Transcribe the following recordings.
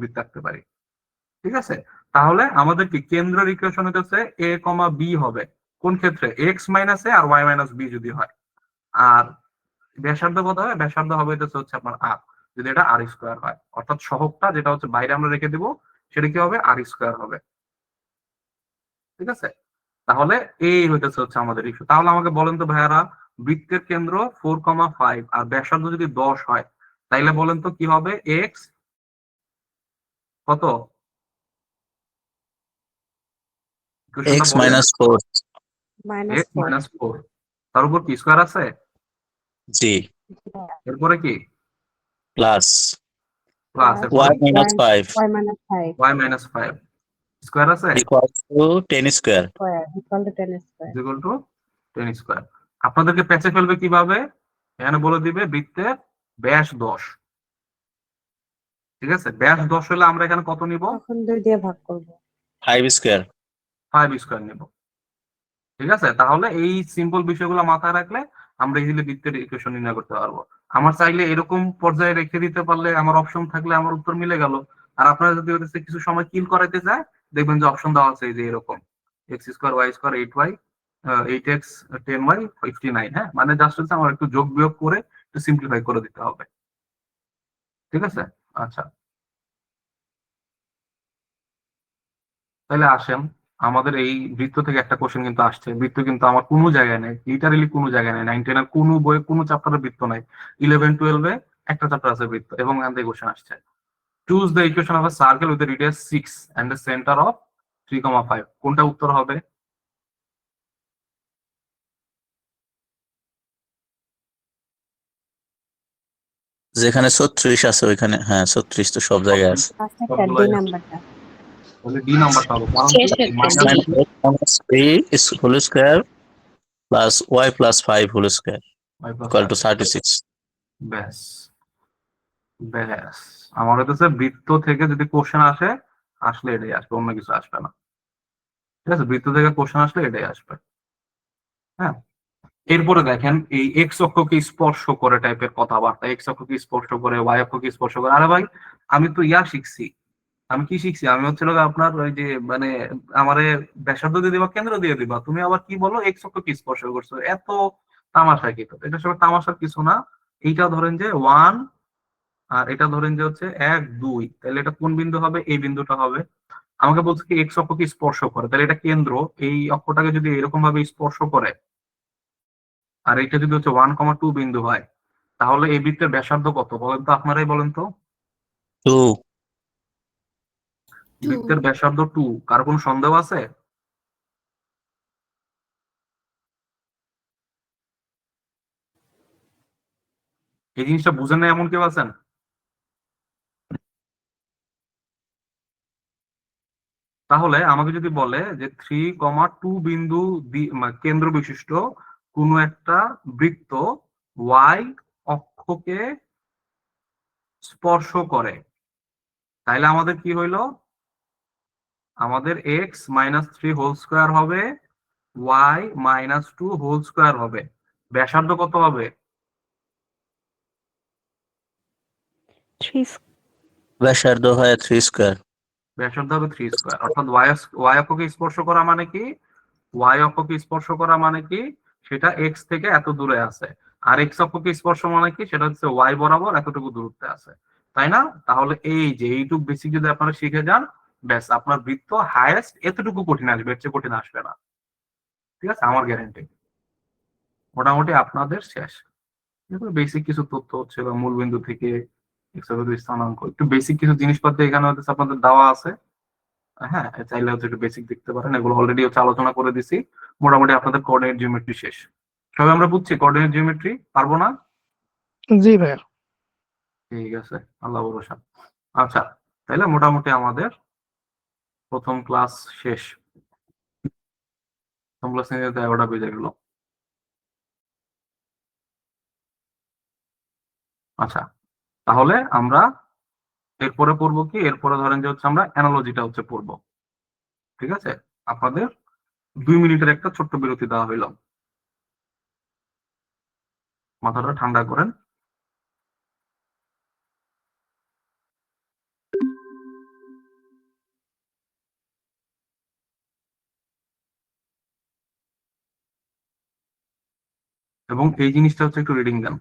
বৃত্ত আঁকতে পারি। ঠিক আছে, তাহলে আমাদের কি কেন্দ্রের ইকুয়েশন হচ্ছে এ কমা বি হবে কোন ক্ষেত্রে, এক্স মাইনাস এ আর ওয়াই মাইনাস বি যদি হয়। আর ব্যাসার্ধ কত হবে, ব্যাসার্ধ হবে হচ্ছে আপনার আর, যদি এটা আর স্কোয়ার হয়, অর্থাৎ সহগটা যেটা হচ্ছে বাইরে আমরা রেখে দিব সেটা কি হবে, আর স্কোয়ার হবে। ঠিক আছে, তাহলে এই হচ্ছে আমাদের ইস্যু। তাহলে আমাকে বলেন তো ভাইয়ারা, বৃত্তের কেন্দ্র 4,5 আর ব্যাসার্ধ যদি 10 হয়, তাইলে বলেন তো কি হবে, এক্স কত, ইকুয়েশনটা এক্স বলেন। Minus four. এক্স মাইনাস 4, তার উপর কি স্কোয়ার আছে, জি। এরপরে কি প্লাস প্লাস, এরপরে y minus five y minus 5 square আছে, equal to 10 square. Equal to 10 square. আপনাদেরকে পেঁচে ফেলবে কিভাবে, এখানে বলে দিবে বৃত্তের ব্যাস 10। ঠিক আছে, ব্যাস 10 হলে আমরা এখানে কত নিব, তখন 2 দিয়ে ভাগ করব। 5 স্কোয়ার। 5 স্কোয়ার নিব। ঠিক আছে, তাহলে এই সিম্পল বিষয়গুলো মাথায় রাখলে আমরা ইজিলি বৃত্তের ইকুয়েশন নির্ণয় করতে পারবো। আমার চাইলে এরকম পর্যায়ে রেখে দিতে পারলে, আমার অপশন থাকলে আমার উত্তর মিলে গেল। আর আপনারা যদি ওদের কিছু সময় কিল করাইতে যায়, দেখবেন যে অপশন দেওয়া আছে এই যে এরকম, x square Y square 8y 8x 10y 59। হ্যাঁ, মানে জাস্ট হচ্ছে আমার একটু যোগ বিয়োগ করে একটু সিম্পলিফাই করে দিতে হবে। ঠিক আছে, আচ্ছা তাহলে আসেন, আমাদের এই বৃত্ত থেকে একটা কোশ্চেন কিন্তু আসছে। বৃত্ত কিন্তু আমার কোনো জায়গায় নেই, লিটারেলি কোনো জায়গায় নেই, 9-10 এর কোনো বইয়ে কোনো চ্যাপ্টারের বৃত্ত নাই। 11-12-এ একটা চ্যাপ্টার আছে বৃত্ত, এবং এখান থেকে কোশ্চেন আসছে, choose the equation of a circle with radius 6 and the centre of 3,5। কোনটা উত্তর হবে, যেখানে 36 আছে ওইখানে, হ্যাঁ 36 তো সব জায়গায় আছে। ফার্স্টটা ডি নাম্বারটা। তাহলে ডি নাম্বারটা হবে, কারণ কি শেষেরটা minus D. Whole square plus y plus 5 whole square y plus equal to 5। 36। ব্যাস ব্যাস, আমার হচ্ছে বৃত্ত থেকে যদি কোশ্চেন আসে, আসলে এটাই আসবে, অন্য কিছু আসবে না। ঠিক আছে, বৃত্ত থেকে কোশ্চেন আসলে এটাই আসবে। হ্যাঁ, এরপরে দেখেন এই এক্স অক্ষকে স্পর্শ করে টাইপের কথাবার্তা, এক্স অক্ষকে স্পর্শ করে, ওয়াই অক্ষকে স্পর্শ করে। আরে ভাই, আমি তো শিখছি, আমি কি শিখছি, আমি হচ্ছিল গিয়ে আপনার ওই যে মানে আমারে ব্যাসার্ধ দিয়ে দিবা, কেন্দ্র দিয়ে দিবা, তুমি আবার কি বলো এক্স অক্ষকে স্পর্শ করছো, এত তামাশা কি? তো এটা সব তামাশার কিছু না। এইটা ধরেন যে 1, আর এটা ধরেন যে হচ্ছে 1 2, তাহলে এটা কোন বিন্দু হবে, এই বিন্দুটা হবে। আমাকে বলছে কি এক্স অক্ষকে স্পর্শ করে, তাহলে এটা কেন্দ্র, এই অক্ষটাকে যদি এরকম ভাবে স্পর্শ করে, আর এটা যদি হচ্ছে 1,2 বিন্দু হয়, তাহলে এই বৃত্তের ব্যাসার্ধ কত বলেন তো, আপনারাই বলেন তো। 2। বৃত্তের ব্যাসার্ধ 2, কার কোনো সন্দেহ আছে? এই জিনিসটা বুঝেন না এমন কেউ আছেন? তাহলে আমাকে যদি বলে যে 3,2 বিন্দু কেন্দ্র বিশিষ্ট কোনো একটা বৃত্ত ওয়াই অক্ষকে স্পর্শ করে, তাহলে আমাদের কি হইলো, আমাদের এক্স মাইনাস 3 হোল স্কোয়ার হবে, ওয়াই মাইনাস 2 হোল স্কোয়ার হবে। ব্যাসার্ধ কত হবে, ব্যাসার্ধ হয় 3 স্কোয়ার। ব্যাসার্ধ হবে 3 স্কোয়ার। অর্থাৎ ওয়াই অক্ষকে স্পর্শ করা মানে কি, ওয়াই অক্ষকে স্পর্শ করা মানে কি, সেটা এক্স থেকে এত দূরে আছে। আর এক্স অক্ষকে স্পর্শ মানে কি, সেটা হচ্ছে ওয়াই বরাবর এতটুকু দূরত্বে আছে, তাই না? তাহলে এই যে এইটুকু বেসিক যদি আপনারা শিখে যান, ব্যাস আপনার বৃত্ত হাইয়েস্ট এতটুকু কঠিন আসবে, এর চেয়ে কঠিন আসবে না। ঠিক আছে, আমার গ্যারেন্টি। মোটামুটি আপনাদের শেষ। বেসিক কিছু তথ্য হচ্ছে বা মূল বিন্দু থেকে স্থানাঙ্ক, একটু বেসিক কিছু জিনিসপত্র এখানে হচ্ছে আপনাদের দেওয়া আছে। হ্যাঁ, চাইলে হচ্ছে একটু বেসিক দেখতে পারেন, এগুলো অলরেডি হচ্ছে আলোচনা করে দিছি। মোটামুটি আপনাদের কোঅর্ডিনেট জিওমেট্রি শেষ। সবাই আমরা বুঝছি কোঅর্ডিনেট জিওমেট্রি, পারবো না? জি ভাইয়া। ঠিক আছে, আল্লাহ ভরসা। আচ্ছা, তাহলে মোটামুটি আমাদের প্রথম ক্লাস শেষ। প্রথম ক্লাস নিয়ে 11টা বেজে গেল। আচ্ছা, তাহলে আমরা এরপরে পড়বো কি, এরপরে ধরেন যে হচ্ছে আমরা অ্যানালজিটা হচ্ছে পড়বো। ঠিক আছে, আপনাদের 2 মিনিটের একটা ছোট্ট বিরতি দেওয়া হইল, মাথাটা ঠান্ডা করেন। এবং এই জিনিসটা হচ্ছে একটু রিডিং দেন।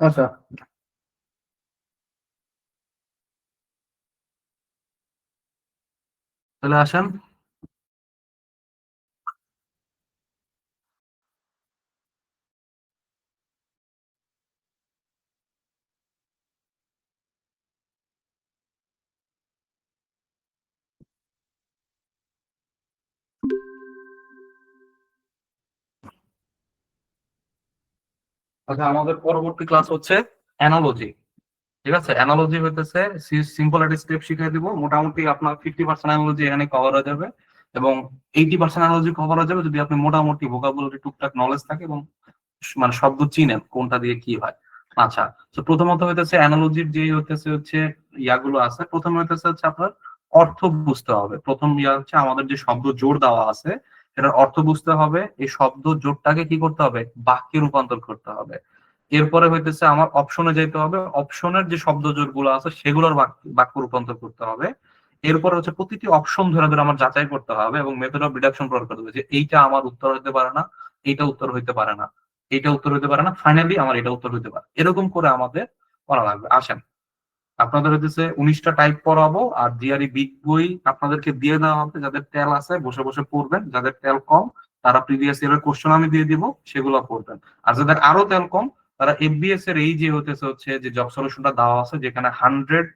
আচ্ছা, তাহলে আসেন। আচ্ছা, আমাদের পরবর্তী ক্লাস হচ্ছে অ্যানালজি। ঠিক আছে, অ্যানালজি হইতেছে সিম্পল একটা স্টেপ শিখিয়ে দিব। মোটামুটি আপনার 50% অ্যানালজি এখানে কভার হয়ে যাবে, এবং 80% অ্যানালজি কভার হয়ে যাবে যদি আপনি মোটামুটি ভোকাবুলারি টুকটাক নলেজ থাকে এবং মানে শব্দ চিনেন কোনটা দিয়ে কি হয়। আচ্ছা, তো প্রথমত হইতেছে অ্যানালজির যে হচ্ছে ইয়াগুলো আছে। প্রথমে হচ্ছে আপনার অর্থ বুঝতে হবে। প্রথম ইয়া হচ্ছে আমাদের যে শব্দ জোড় দেওয়া আছে এটার অর্থ বুঝতে হবে। এই শব্দ জোড়টাকে কি করতে হবে, বাক্যে রূপান্তর করতে হবে। এরপরে হইতেছে আমার অপশনে যেতে হবে, অপশনের যে শব্দ জোড় গুলো আছে সেগুলোর বাক্য রূপান্তর করতে হবে। এরপর হচ্ছে প্রতিটি অপশন ধরে ধরে আমার যাচাই করতে হবে এবং মেথড অফ ডিডাকশন প্রয়োগ করতে হবে যে এইটা আমার উত্তর হইতে পারে না, এইটা উত্তর হইতে পারে না, এইটা উত্তর হইতে পারে না, ফাইনালি আমার এটা উত্তর হইতে পারে। এরকম করে আমাদের করা লাগবে। আসেন, আপনাদের হচ্ছে 19টা টাইপ পড়াবো, আর জিআরই বিগ বই আপনাদেরকে দিয়ে দেওয়া হবে। যাদের টেল আছে বসে বসে পড়বেন, যাদের টেল কম তারা প্রিভিয়াস ইয়ারের কোশ্চেন আমি দিয়ে দিব, সেগুলো পড়বেন। আর যাদের আরো তেল কম তারা এফবিএস এর এই যে হচ্ছে যে জব সলিউশনটা দেওয়া আছে যেখানে 100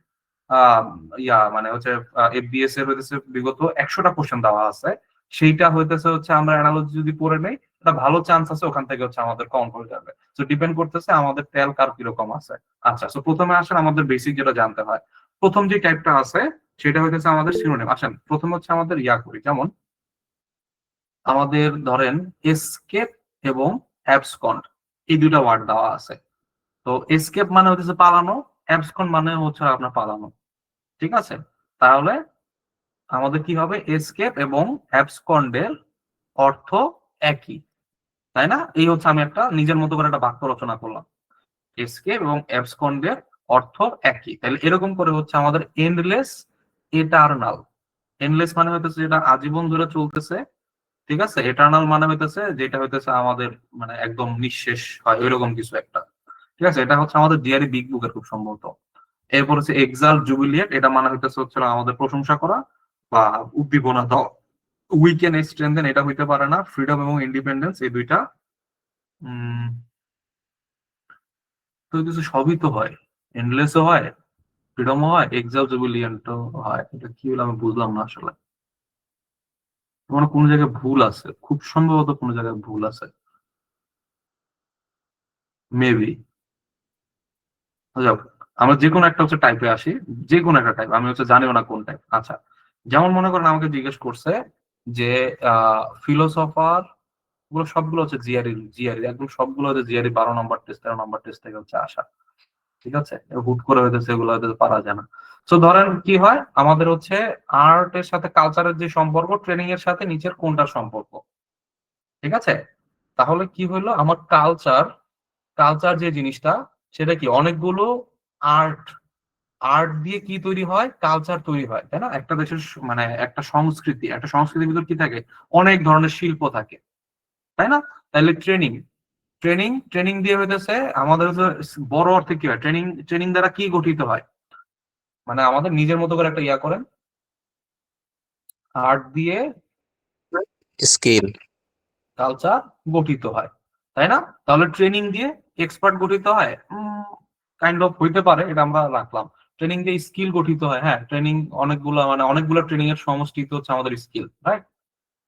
মানে হচ্ছে এফবিএস এর হইতেছে বিগত 100টা কোশ্চেন দেওয়া আছে, সেইটা হচ্ছে আমরা অ্যানালজি যদি পড়ে নেই এটা ভালো চান্স আছে ওখান থেকে হচ্ছে আমাদের কম হয়ে যাবে। তো ডিপেন্ড করতেছে আমাদের তেল কার কিরকম আছে। আচ্ছা, তো প্রথমে আসেন আমাদের বেসিক যেটা জানতে হয়। প্রথম যে টাইপটা আছে সেটা হইতেছে আমাদের সিনোনিম। আসেন প্রথমে হচ্ছে আমাদের ইয়া করি, যেমন আমাদের ধরেন এসকেপ এবং অ্যাবসকন্ড, এই দুইটা ওয়ার্ড দেওয়া আছে। তো এসকেপ মানে হচ্ছে পালানো, অ্যাবসকন্ড মানে হচ্ছে আপনার পালানো। ঠিক আছে, তাহলে আমাদের কি হবে, এসকেপ এবং অ্যাবসকন্ডের অর্থ একই, তাই না? এই হচ্ছে আমি একটা নিজের মতো করে একটা বাক্য রচনা করলাম। এসকেপ এবং অ্যাবসকন্ডের অর্থ একই, তাহলে এরকম করে হচ্ছে আমাদের এন্ডলেস এটার্নাল। এন্ডলেস মানে হইতেছে যেটা আজীবন ধরে চলতেছে। ঠিক আছে, এটার্নাল মানে হইতেছে যেটা হইতেছে আমাদের মানে একদম নিঃশেষ হয় এরকম কিছু একটা। ঠিক আছে, এটা হচ্ছে আমাদের ডিআরই বিগ বুকের খুব সম্ভবত। এরপর হচ্ছে এক্সাল জুবিলিয়েট, এটা মানে হচ্ছে আমাদের প্রশংসা করা বা উদ্দীপনা দাও। উইকেন স্ট্রেনদেন, এটা হইতে পারে না। ফ্রিডম এবং ইন্ডিপেন্ডেন্স, এই দুইটা তো কিছু সবই তো হয়, এন্ডলেসও হয়, ফ্রিডমও হয়, এক্সাল জুবিলিয়েন্টও হয়। এটা কি হলো আমি বুঝলাম না আসলে। মানে কোনো জায়গায় ভুল আছে, খুব সম্ভবত কোনো জায়গায় ভুল আছে, মেবি। যাক, আমরা যে কোনো একটা হচ্ছে টাইপে আসি, যে কোনো একটা টাইপ, আমি হচ্ছে জানিও না কোন টাইপ। আচ্ছা, যেমন মনে করেন আমাকে জিজ্ঞেস করছে যে ফিলোসফার গুলো সবগুলো হচ্ছে জিআরই একদম সবগুলো হচ্ছে জিআরই 12 নম্বর টেস্ট 13 নম্বর টেস্ট থেকে হচ্ছে আসা। ঠিক আছে, হুট করে হইতেছে এগুলো হয়তো পারা যায় না। তো ধরেন কি হয় আমাদের হচ্ছে আর্ট এর সাথে কালচারের যে সম্পর্ক, ট্রেনিং এর সাথে নিচের কোনটার সম্পর্ক। ঠিক আছে, তাহলে কি হলো আমার কালচার, কালচার যে জিনিসটা সেটা কি অনেকগুলো আর্ট, আর্ট দিয়ে কি তৈরি হয়, কালচার তৈরি হয়, তাই না? একটা দেশের মানে একটা সংস্কৃতি, একটা সংস্কৃতির ভিতর কি থাকে, অনেক ধরনের শিল্প থাকে, তাই না? তাহলে ট্রেনিং, ট্রেনিং দিয়ে হইতেছে আমাদের বড় অর্থে কি হয়, ট্রেনিং, ট্রেনিং দ্বারা কি গঠিত হয়, মানে আমাদের নিজের মতো করে একটা ইয়া করেন, আর্ট দিয়ে স্কিল। কালচার গঠিত হয়, তাই না? তাহলে ট্রেনিং দিয়ে এক্সপার্ট গঠিত হয়, কাইন্ড অফ হইতে পারে, এটা আমরা রাখলাম। ট্রেনিং দিয়ে স্কিল গঠিত হয়, হ্যাঁ ট্রেনিং অনেকগুলো মানে অনেকগুলো ট্রেনিং এর সমষ্টি তো হচ্ছে আমাদের স্কিল, রাইট?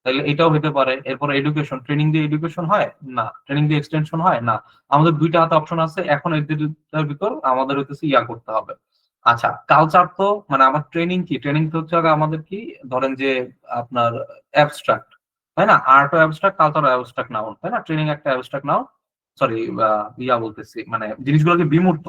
তাহলে এটাও হতে পারে। এরপর এডুকেশন, ট্রেনিং দিয়ে এডুকেশন হয় না, ট্রেনিং দিয়ে এক্সটেনশন হয় না। আমাদের দুইটা হাতে অপশন আছে, এখন এর দুইটার ভিতর আমাদের হইতেছে ইয়া করতে হবে। আচ্ছা কালচার তো মানে আমার ট্রেনিং কি, ট্রেনিং তো হচ্ছে আগে আমাদের কি, ধরেন যে আপনার অ্যাবস্ট্রাক্ট, তাই না? আর্ট ও অ্যাবস্ট্রাক্ট, কালচার ও অ্যাবস্ট্রাক্ট নাউন, তাই না? ট্রেনিং একটা অ্যাবস্ট্রাক্ট নাউন, সরি ইয়া বলতেছি মানে জিনিসগুলোকে বিমূর্ত।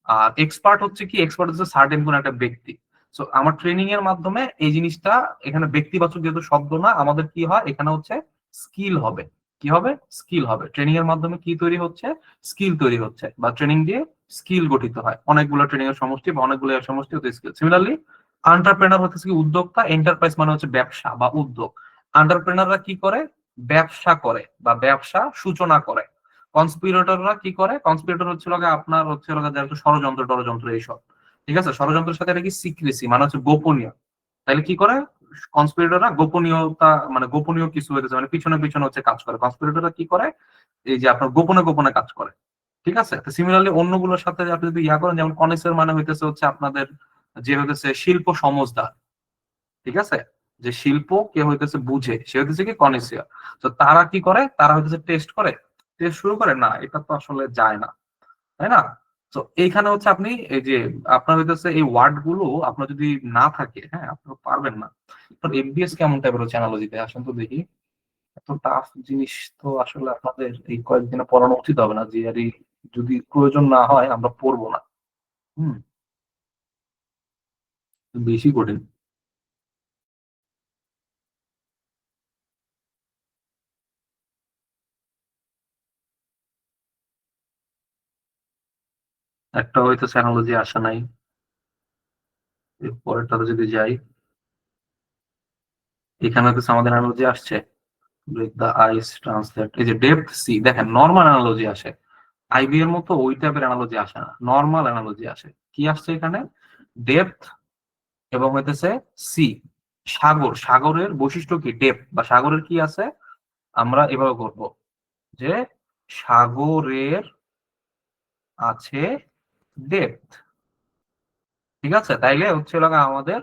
আর এক্সপার্ট হচ্ছে কি, এক্সপার্ট হচ্ছে সার্টেন কোন একটা ব্যক্তি। সো আমার ট্রেনিং এর মাধ্যমে এই জিনিসটা, এখানে ব্যক্তিবাচক যেহেতু শব্দ না, আমাদের কি হয় এখানে হচ্ছে স্কিল হবে। কি হবে? স্কিল হবে। ট্রেনিং এর মাধ্যমে কি তৈরি হচ্ছে, স্কিল তৈরি হচ্ছে, বা ট্রেনিং দিয়ে স্কিল গঠিত হয়। অনেকগুলো ট্রেনিং এর সমষ্টি বা অনেকগুলো এর সমষ্টি হচ্ছে স্কিল। সিমিলারলি এন্টারপ্রেনার হচ্ছে কি উদ্যোক্তা, এন্টারপ্রাইজ মানে হচ্ছে ব্যবসা বা উদ্যোগ। এন্টারপ্রেনাররা কি করে, ব্যবসা করে বা ব্যবসা সূচনা করে। কনস্পিরেটররা কি করে, কনস্পিরেটর হচ্ছে আপনার হচ্ছে ষড়যন্ত্র টরযন্ত্র এইসব। ঠিক আছে, ষড়যন্ত্রের সাথে এটা কি সিক্রেসি মানে হচ্ছে গোপনীয়। তাহলে কি করে কনস্পিরেটররা, গোপনীয়তা মানে গোপনীয় কিছু হইতেছে মানে পিছনে পিছনে হচ্ছে কাজ করে। কনস্পিরেটররা কি করে, এই যে আপনার গোপনে গোপনে কাজ করে। ঠিক আছে, তো সিমিলারলি অন্যগুলোর সাথে আপনি যদি ইয়া করেন, যেমন কনিসের মানে হইতেছে হচ্ছে আপনাদের যে হইতেছে শিল্প সমজদার। ঠিক আছে, যে শিল্প কে হইতেছে বুঝে সে হইতেছে কি কনিসিয়া। তো তারা কি করে, তারা হইতেছে টেস্ট করে, টেস্ট শুরু করে না, এটা তো আসলে যায় না, তাই না? তো এইখানে হচ্ছে আপনি এই যে আপনার হইতেছে এই ওয়ার্ড গুলো আপনার যদি না থাকে, হ্যাঁ আপনারা পারবেন না। এফবিএস কেমন টাইপের হচ্ছে অ্যানালজিতে, আসেন তো দেখি। এত টাফ জিনিস তো আসলে আপনাদের এই কয়েকদিনে পড়ানো উচিত হবে না, যে আর যদি প্রয়োজন না হয় আমরা পড়বো না। হুম, বেশি কঠিন। একটা হইতেছে অ্যানালজি আসে নাই, এর পরেরটাতে যদি যাই, এখানে হইতেছে আমাদের অ্যানালজি আসছে, ব্রেক দ্য আইস, ট্রান্সলেট, এই যে ডেপথ সি, দেখেন নর্মাল অ্যানালজি আসে, আইবি এর মতো ওই টাইপের অ্যানালজি আসে না, নর্মাল অ্যানালজি আসে। কি আসছে এখানে, ডেপথ এবং হইতেছে সি, সাগর, সাগরের বৈশিষ্ট্য কি, ডেপথ, বা সাগরের কি আছে, আমরা এভাবে করব যে সাগরের আছে ডেপথ। ঠিক আছে, তাইলে হচ্ছে আমাদের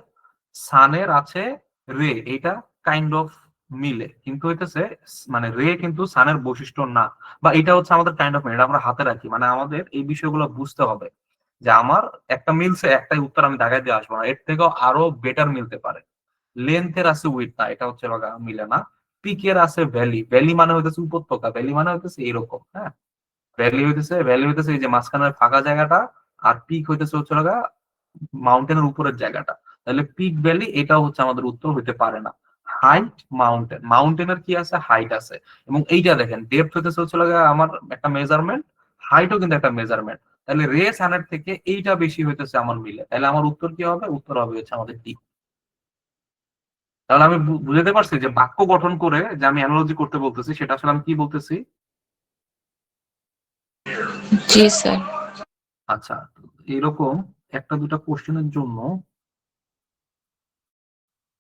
সানের আছে রে, এটা কাইন্ড অফ মিলে, কিন্তু হইতেছে মানে রে কিন্তু সানের বৈশিষ্ট্য না, বা এটা হচ্ছে আমাদের কাইন্ড অফ মিলে, এটা আমরা হাতে রাখি। মানে আমাদের এই বিষয়গুলো বুঝতে হবে যে আমার একটা মিলছে, একটাই উত্তর আমি দাগাই দিয়ে আসবো না, এর থেকেও আরো বেটার মিলতে পারে। লেন্থের আছে উইথ না, এটা হচ্ছে মিলে না। পিকের আছে ভ্যালি, ভ্যালি মানে হইতেছে উপত্যকা, ভ্যালি মানে হইতেছে এরকম, হ্যাঁ। ভ্যালি হইতেছে এই যে মাঝখানের ফাঁকা জায়গাটা, আর পিক হইতেছে হচ্ছে মাউন্টেনের উপরের জায়গাটা। তাহলে পিক ভ্যালি এটাও হচ্ছে আমাদের উত্তর হইতে পারে না। হাইট, মাউন্টেন, মাউন্টেনের কি আছে, হাইট আছে। এবং এইটা দেখেন ডেপথ হইতেছে হচ্ছে আমার একটা মেজারমেন্ট, হাইটও কিন্তু একটা মেজারমেন্ট। তাহলে রে সানের থেকে এইটা বেশি হইতেছে আমার মিলে, তাহলে আমার উত্তর কি হবে, উত্তর হবে হচ্ছে আমাদের ডি। তাহলে আমি বুঝতে পারছি যে বাক্য গঠন করে যে আমি অ্যানালজি করতে বলতেছি সেটা আসলে আমি কি বলতেছি। জি স্যার। আচ্ছা, এরকম একটা দুটা কোশ্চেনের জন্য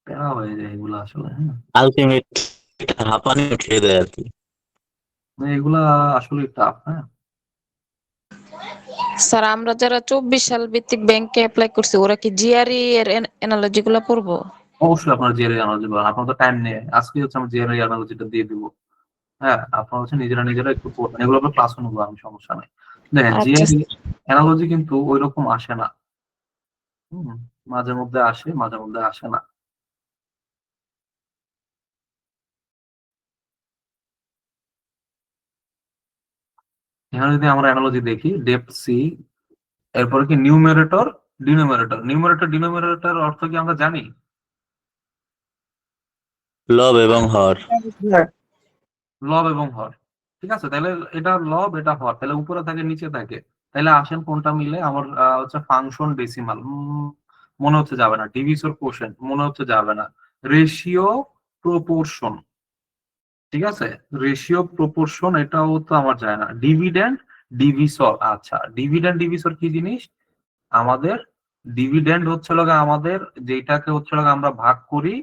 প্যারা হয়ে যায় এগুলা আসলে, হ্যাঁ। আলটিমেট হাঁপানি উঠিয়ে দেয় আর কি। মানে এগুলা আসলে টাফ, হ্যাঁ। স্যার আমরা যারা 24 সাল ভিত্তিক ব্যাংকে অ্যাপ্লাই করছি ওরা কি জিআরই এর এনালজি গুলা পড়বো? অবশ্যই আপনার জিআরই অ্যানালজি বলেন, আপনার তো টাইম নেই, আজকে হচ্ছে আমি জিআরই অ্যানালজিটা দিয়ে দিব। হ্যাঁ, আপনারা হচ্ছে নিজেরা নিজেরা একটু পড়বেন, এগুলো আপনার ক্লাসে নেবো আমি, সমস্যা নাই। দেখেন আচ্ছা জিআরই অ্যানালজি কিন্তু ওই রকম আসে না। হুম, মাঝে মধ্যে আসে, মাঝে মধ্যে আসে না। এখানে যদি আমরা অ্যানালজি দেখি, ডেপথ সি, এরপরে কি নিউমারেটর ডিনোমিনেটর। নিউমারেটর ডিনোমিনেটর অর্থ কি আমরা জানি? লব এবং হর। লব এবং হর। ঠিক আছে, তাহলে এটা লব এটা হর, তাহলে উপরে থাকে নিচে থাকে। তাহলে আসেন কোনটা মিলে আমার হচ্ছে ফাংশন ডেসিমাল, মনে হচ্ছে যাবে না। ডিভিসর কোশেন্ট মনে হচ্ছে যাবে না। রেশিও প্রপোর্শন, ঠিক আছে, রেশিও প্রপোর্শন এটাও তো আমার যায় না। ডিভিডেন্ড ডিভিসর, আচ্ছা ডিভিডেন্ড ডিভিসর কি জিনিস? আমাদের ডিভিডেন্ড হচ্ছে লগা আমাদের যেটাকে হচ্ছে লগা আমরা ভাগ করি,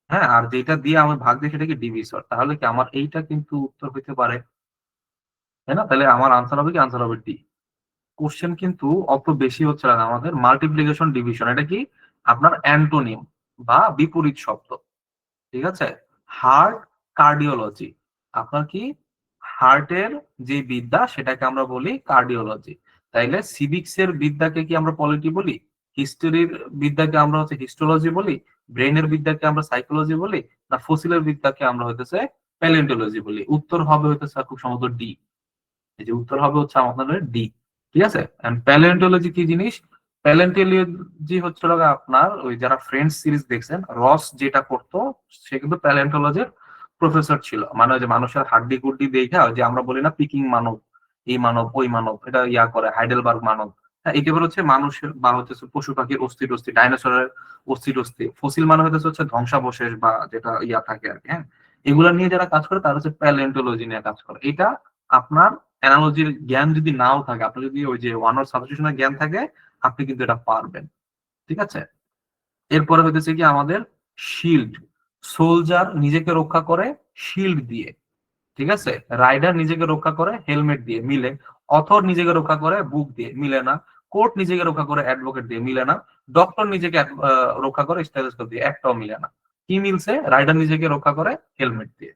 হ্যাঁ, আর যেটা দিয়ে আমি ভাগ দিই সেটা কি ডিভিসর। তাহলে কি আমার এইটা কিন্তু উত্তর হইতে পারে, তাই না? তাহলে আমার আনসার হবে কি? আনসার হবে ডি। কোশ্চেন কিন্তু অত বেশি হচ্ছে না আমাদের। মাল্টিপ্লিকেশন ডিভিশন এটা কি? আপনার অ্যান্টোনিম বা বিপরীত শব্দ, ঠিক আছে। হার্ট কার্ডিওলজি, আপনার কি হার্টের যে বিদ্যা সেটাকে আমরা বলি কার্ডিওলজি। তাইলে সিভিক্স এর বিদ্যাকে কি আমরা পলিটি বলি? হিস্টোরির বিদ্যাকে আমরা হচ্ছে হিস্টোলজি বলি? ব্রেনের বিদ্যাকে আমরা সাইকোলজি বলি? না ফসিলের বিদ্যাকে আমরা হইতেছে প্যালিওন্টোলজি বলি? উত্তর হবে হইতেছে খুব সম্ভবত ডি। এই যে উত্তর হবে হচ্ছে আমাদের ডি, ঠিক আছে। এন্ড প্যালিওন্টোলজি কি জিনিস? প্যালিওন্টোলজি হচ্ছে হলো আপনার ওই যারা ফ্রেন্ডস সিরিজ দেখছেন, রস যেটা করতো সে কিন্তু প্যালিওন্টোলজির প্রফেসর ছিল। মানে ওই যে মানুষের হাড্ডি গুড্ডি দেখা ওই যে আমরা বলি না পিকিং মানব, এই মানব ওই মানব, এটা ইয়া করে হাইডেলবার্গ মানব। হ্যাঁ, এটা হচ্ছে মানুষের বা হচ্ছে পশু পাখির অস্থি টস্থি, ডাইনোসরের অস্থি টস্থি। ফসিল মানে হচ্ছে ধ্বংসাবশেষ বা যেটা ইয়া থাকে আর কি, হ্যাঁ। এগুলা নিয়ে যারা কাজ করে তারা হচ্ছে প্যালিওন্টোলজি নিয়ে কাজ করে। এটা আপনার অ্যানালজির জ্ঞান যদি নাও থাকে, আপনার যদি ওই যে ওয়ান ওয়ার্ড সাবস্টিটিউশনের জ্ঞান থাকে, আপনি কিন্তু এটা পারবেন, ঠিক আছে। এরপরে হইতেছে কি আমাদের শিল্ড। সোলজার নিজেকে রক্ষা করে শিল্ড দিয়ে, ঠিক আছে। রাইডার নিজেকে রক্ষা করে হেলমেট দিয়ে, মিলে। অথর নিজেকে রক্ষা করে বুক দিয়ে, মিলে না। কোর্ট নিজেকে রক্ষা করে অ্যাডভোকেট দিয়ে, মিলে না। ডক্টর নিজেকে রক্ষা করে স্টেথোস্কোপ দিয়ে, একটাও মিলে না। কি মিলছে? রাইডার নিজেকে রক্ষা করে হেলমেট দিয়ে,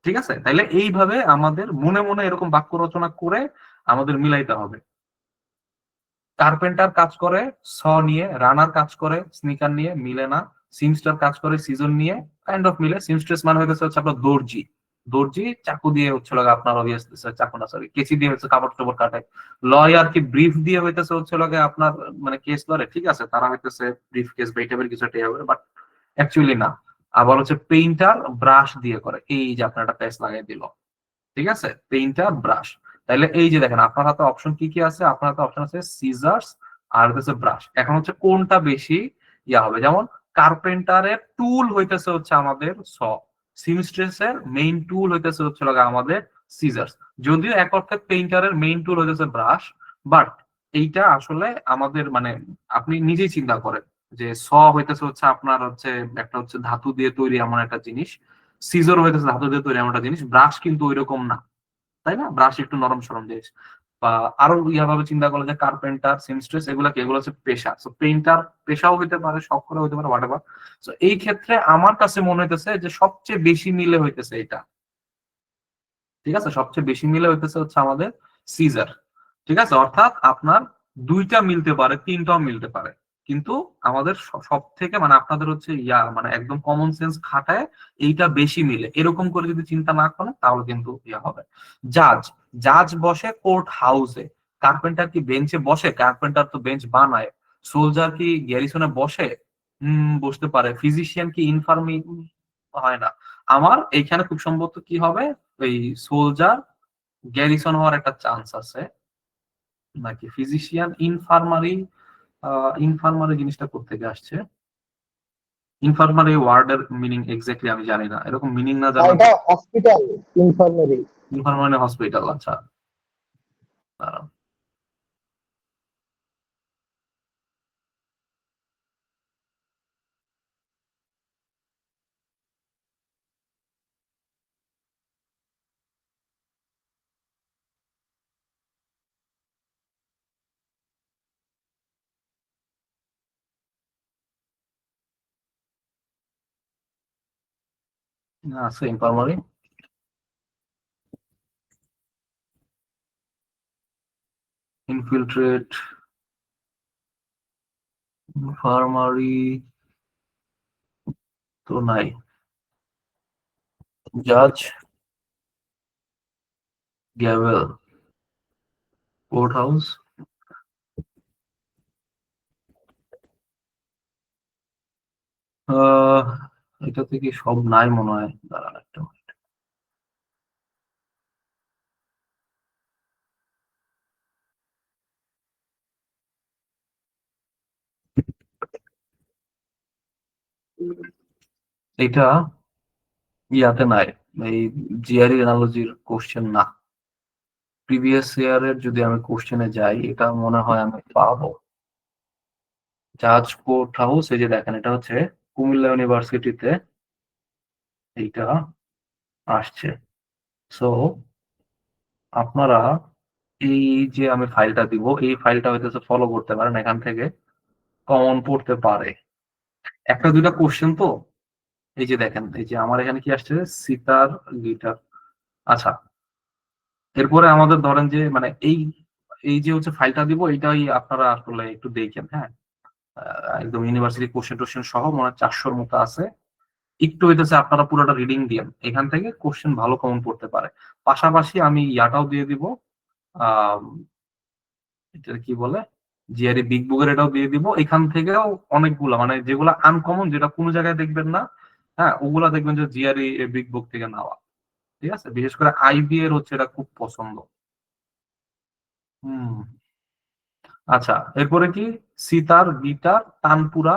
ঠিক আছে। তাইলে এইভাবে আমাদের মনে মনে এরকম বাক্য রচনা করে আমাদের মিলাইতে হবে। কার্পেন্টার কাজ করে স নিয়ে, রানার কাজ করে স্নিকার নিয়ে, মিলে না। সিমস্টার কাজ করে সিজন নিয়ে, কাইন্ড অফ মিলে। সিমস্ট্রেস মানে হচ্ছে আপনার দর্জি, দর্জি চাকু দিয়ে হচ্ছে লাগে আপনার চাকু না সরি কেচি দিয়ে হচ্ছে কাপড় চোপড় কাটে। লয়ার কি ব্রিফ দিয়ে হচ্ছে লাগে আপনার মানে কেস ধরে, ঠিক আছে, তারা হইতেছে ব্রিফ কেস বা এই টাইপের কিছু একটা হবে, বাট অ্যাকচুয়ালি না। আবার হচ্ছে পেইন্টার ব্রাশ দিয়ে করে, এই যে আপনার একটা পেস লাগাই দিল, ঠিক আছে, পেইন্টার ব্রাশ। তাহলে এই যে দেখেন আপনার হাতে অপশন কি কি আছে, আপনার হাতে অপশন আছে সিজার্স আর হচ্ছে ব্রাশ। এখন হচ্ছে কোনটা বেশি ইয়া হবে, যেমন কার্পেন্টারের টুল হইতেছে হচ্ছে আমাদের স, সিমস্ট্রেসের মেইন টুল হইতেছে হচ্ছে লাগা আমাদের সিজার্স। যদিও এক অর্থে পেইন্টারের মেইন টুল হইতেছে ব্রাশ, বাট এইটা আসলে আমাদের মানে আপনি নিজেই চিন্তা করেন যে স হইতেছে হচ্ছে আপনার হচ্ছে একটা হচ্ছে ধাতু দিয়ে তৈরি এমন একটা জিনিস, সিজর হইতেছে ধাতু দিয়ে তৈরি এমন একটা জিনিস, ব্রাশ কিন্তু ওইরকম না, তাই না? ব্রাশ একটু নরম সরম জিনিস। বা আরো ভাবে চিন্তা করলে যে কার্পেন্টার সিমস্ট্রেস এগুলা কি, এগুলো হচ্ছে পেশা। তো পেইন্টার পেশাও হইতে পারে, শখ করে হইতে পারে, হোয়াট। তো এই ক্ষেত্রে আমার কাছে মনে হইতেছে যে সবচেয়ে বেশি মিলে হইতেছে এটা, ঠিক আছে, সবচেয়ে বেশি মিলে হইতেছে হচ্ছে আমাদের সিজার, ঠিক আছে। অর্থাৎ আপনার দুইটা মিলতে পারে, তিনটাও মিলতে পারে, কিন্তু আমাদের সব থেকে মানে আপনাদের হচ্ছে ইয়া মানে একদম কমন সেন্স খাটায় এইটা বেশি মিলে, এরকম করে যদি চিন্তা না করেন তাহলে কিন্তু ইয়া হবে। জাজ, জাজ বসে কোর্ট হাউসে। কার্পেন্টার কি বেঞ্চে বসে? কার্পেন্টার তো বেঞ্চ বানায়। সোলজার কি গ্যারিসনে বসে? বসতে পারে। ফিজিশিয়ান কি ইনফার্মি? হয় না। আমার এইখানে খুব সম্ভবত কি হবে, ওই সোলজার গ্যারিসন হওয়ার একটা চান্স আছে, নাকি ফিজিশিয়ান ইনফার্মারি। ইনফার্মারি জিনিসটা কোত্থেকে আসছে? ইনফার্মারি ওয়ার্ডের মিনিং এক্স্যাক্টলি আমি জানি না, এরকম মিনিং না জানলে এটা হসপিটাল ইনফার্মারি। ইনফার্মারি হসপিটাল, আচ্ছা। দাঁড়াও। আছে ইনফার্মারি, ইনফিল্ট্রেট, ইনফার্মারি তো নাই। জাজ, গ্যাভেল, কোর্ট হাউস, এটাতে কি সব নাই মনে হয়, দাঁড়ান একটা minute। এটা ইয়াতে নাই, এই জিআরই অ্যানালজির কোশ্চেন না। প্রিভিয়াস ইয়ারের যদি আমি কোশ্চেনে যাই, এটা মনে হয় আমি পাবো। জাজ কোর্ট হাউস, এই যে দেখেন এটা হচ্ছে কুমিল্লা ইউনিভার্সিটিতে এইটা আসছে। সো আপনারা এই যে আমি ফাইলটা দিব, এই ফাইলটা হইতেছে ফলো করতে পারেন, এখান থেকে কমন পড়তে পারে। একটা দুইটা কোশ্চেন তো, এই যে দেখেন, এই যে আমার এখানে কি আসছে, সিতার, গিটার। আচ্ছা, এরপরে আমাদের ধরেন যে মানে এই এই যে হচ্ছে ফাইলটা দিব, এইটাই আপনারা আসলে একটু দেখেন, হ্যাঁ। একদম ইউনিভার্সিটি কোশ্চেন টোশ্চেন সহ মনে হয় 400-র মতো আছে। একটু হইতেছে আপনারা পুরোটা রিডিং দিয়েন, এখান থেকে কোশ্চেন ভালো কমন পড়তে পারে। পাশাপাশি আমি ইয়াটাও দিয়ে দিব, আহ এটা কি বলে, জিআরই বিগ বুকের এটাও দিয়ে দিব। এখান থেকেও অনেকগুলা মানে যেগুলা আনকমন, যেটা কোনো জায়গায় দেখবেন না, হ্যাঁ, ওগুলা দেখবেন যে জিআরই বিগ বুক থেকে নেওয়া। ঠিক আছে, বিশেষ করে আইবি এর হচ্ছে এটা খুব পছন্দ। হুম। আচ্ছা, এরপরে কি, সিতার, গিটার, তানপুরা।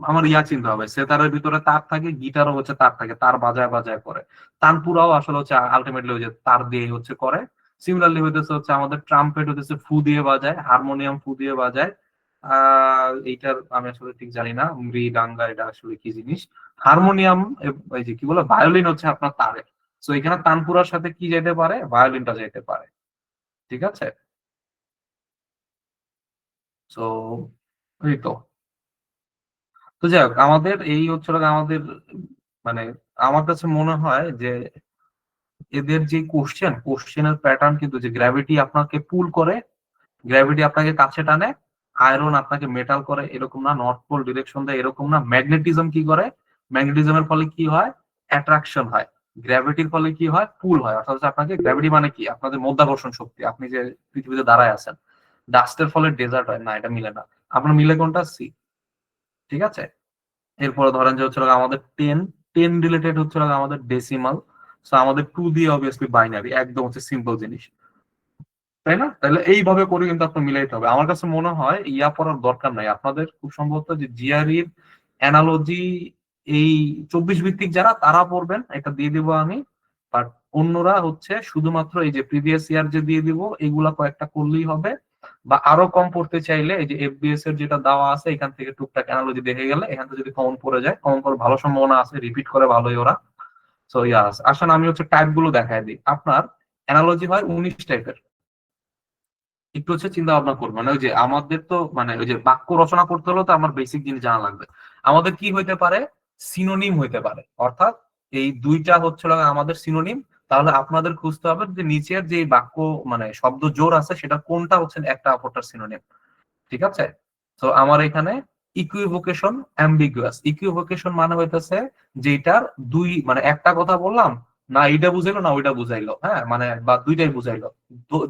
আমার ইয়া চিনতে হবে, সেতারের ভিতরে তার থাকে, গিটারও হচ্ছে তার থাকে, তার বাজায় বাজায় করে। তানপুরাও আসলে হচ্ছে আলটিমেটলি ওই যে তার দিয়ে হচ্ছে করে। সিমিলারলি হইতেছে হচ্ছে আমাদের ট্রাম্পেট হইতেছে ফু দিয়ে বাজায়, হারমোনিয়াম ফু দিয়ে বাজায়। এইটার আমি আসলে ঠিক জানি না, মৃদাঙ্গা এটা আসলে কি জিনিস। হারমোনিয়াম, এই যে কি বলে, ভায়োলিন হচ্ছে আপনার তারে। তো এখানে তানপুরার সাথে কি যেতে পারে, ভায়োলিনটা যেতে পারে। ঠিক আছে, তো এই তো। তো যাই হোক, আমাদের এই হচ্ছে হলো আমাদের মানে আমার কাছে মনে হয় যে এদের যে কোশ্চেনের প্যাটার্ন কিন্তু, যে গ্র্যাভিটি আপনাকে পুল করে, গ্র্যাভিটি আপনাকে কাছে টানে, আয়রন আপনাকে মেটাল করে এরকম না, নর্থ পোল ডিরেকশন দেয় এরকম না, ম্যাগনেটিজম কি করে, ম্যাগনেটিজমের ফলে কি হয়, অ্যাট্রাকশন হয়, গ্র্যাভিটির ফলে কি হয়, পুল হয়। অর্থাৎ হচ্ছে আপনাকে গ্র্যাভিটি মানে কি, আপনাদের মধ্যাকর্ষণ শক্তি, আপনি যে পৃথিবীতে দাঁড়ায় আছেন, ডাস্টের ফলে ডেজার্ট হয় না, এটা মিলে না। আপনার মিলে কোনটা, সি। ঠিক আছে, এরপরে ধরেন যে হচ্ছে আমাদের টেন, টেন রিলেটেড হচ্ছে আমাদের ডেসিমাল। সো আমাদের টু দিয়ে অবভিয়াসলি বাইনারি, একদম হচ্ছে সিম্পল জিনিস, তাই না? তাহলে এইভাবে করে কিন্তু আপনার মিলাইতে হবে। আমার কাছে মনে হয় ইয়া পড়ার দরকার নাই আপনাদের, খুব সম্ভবত যে জিআরইর অ্যানালজি এই 24 ভিত্তিক যারা, তারা পড়বেন, এটা দিয়ে দিব আমি। বাট অন্যরা হচ্ছে শুধুমাত্র এই যে প্রিভিয়াস ইয়ার যে দিয়ে দিব, এগুলা কয়েকটা করলেই হবে। বা আরো কম পড়তে চাইলে এই যে এফবিএস এর যেটা দেওয়া আছে, এখান থেকে টুকটাক অ্যানালজি দেখে গেলে, এখান থেকে যদি কমন পড়ে যায়, কমন পড়ার ভালো সম্ভাবনা আছে, রিপিট করে ভালোই ওরা। সো ইয়াস, আসলে আমি হচ্ছে টাইপ গুলো দেখাই দিই। আপনার অ্যানালজি হয় 19 টাইপের। একটু হচ্ছে চিন্তা ভাবনা করবো, মানে ওই যে আমাদের তো মানে ওই যে বাক্য রচনা করতে হলে তো আমার বেসিক জিনিস জানা লাগবে। আমাদের কি হইতে পারে, সিনোনিম হইতে পারে, অর্থাৎ এই দুইটা হচ্ছে আমাদের সিনোনিম। তাহলে আপনাদের খুঁজতে হবে যে নিচের যে বাক্য মানে শব্দ জোর আছে, সেটা কোনটা হচ্ছে একটা অপরটার সিনোনিম। ঠিক আছে, তো আমার এখানে ইকুইভোকেশন, অ্যাম্বিগুয়াস। ইকুইভোকেশন মানে হইতেছে যেটার দুই মানে একটা কথা বললাম, না এইটা বুঝাইলো না ওইটা বুঝাইলো, হ্যাঁ, মানে বা দুইটাই বুঝাইলো,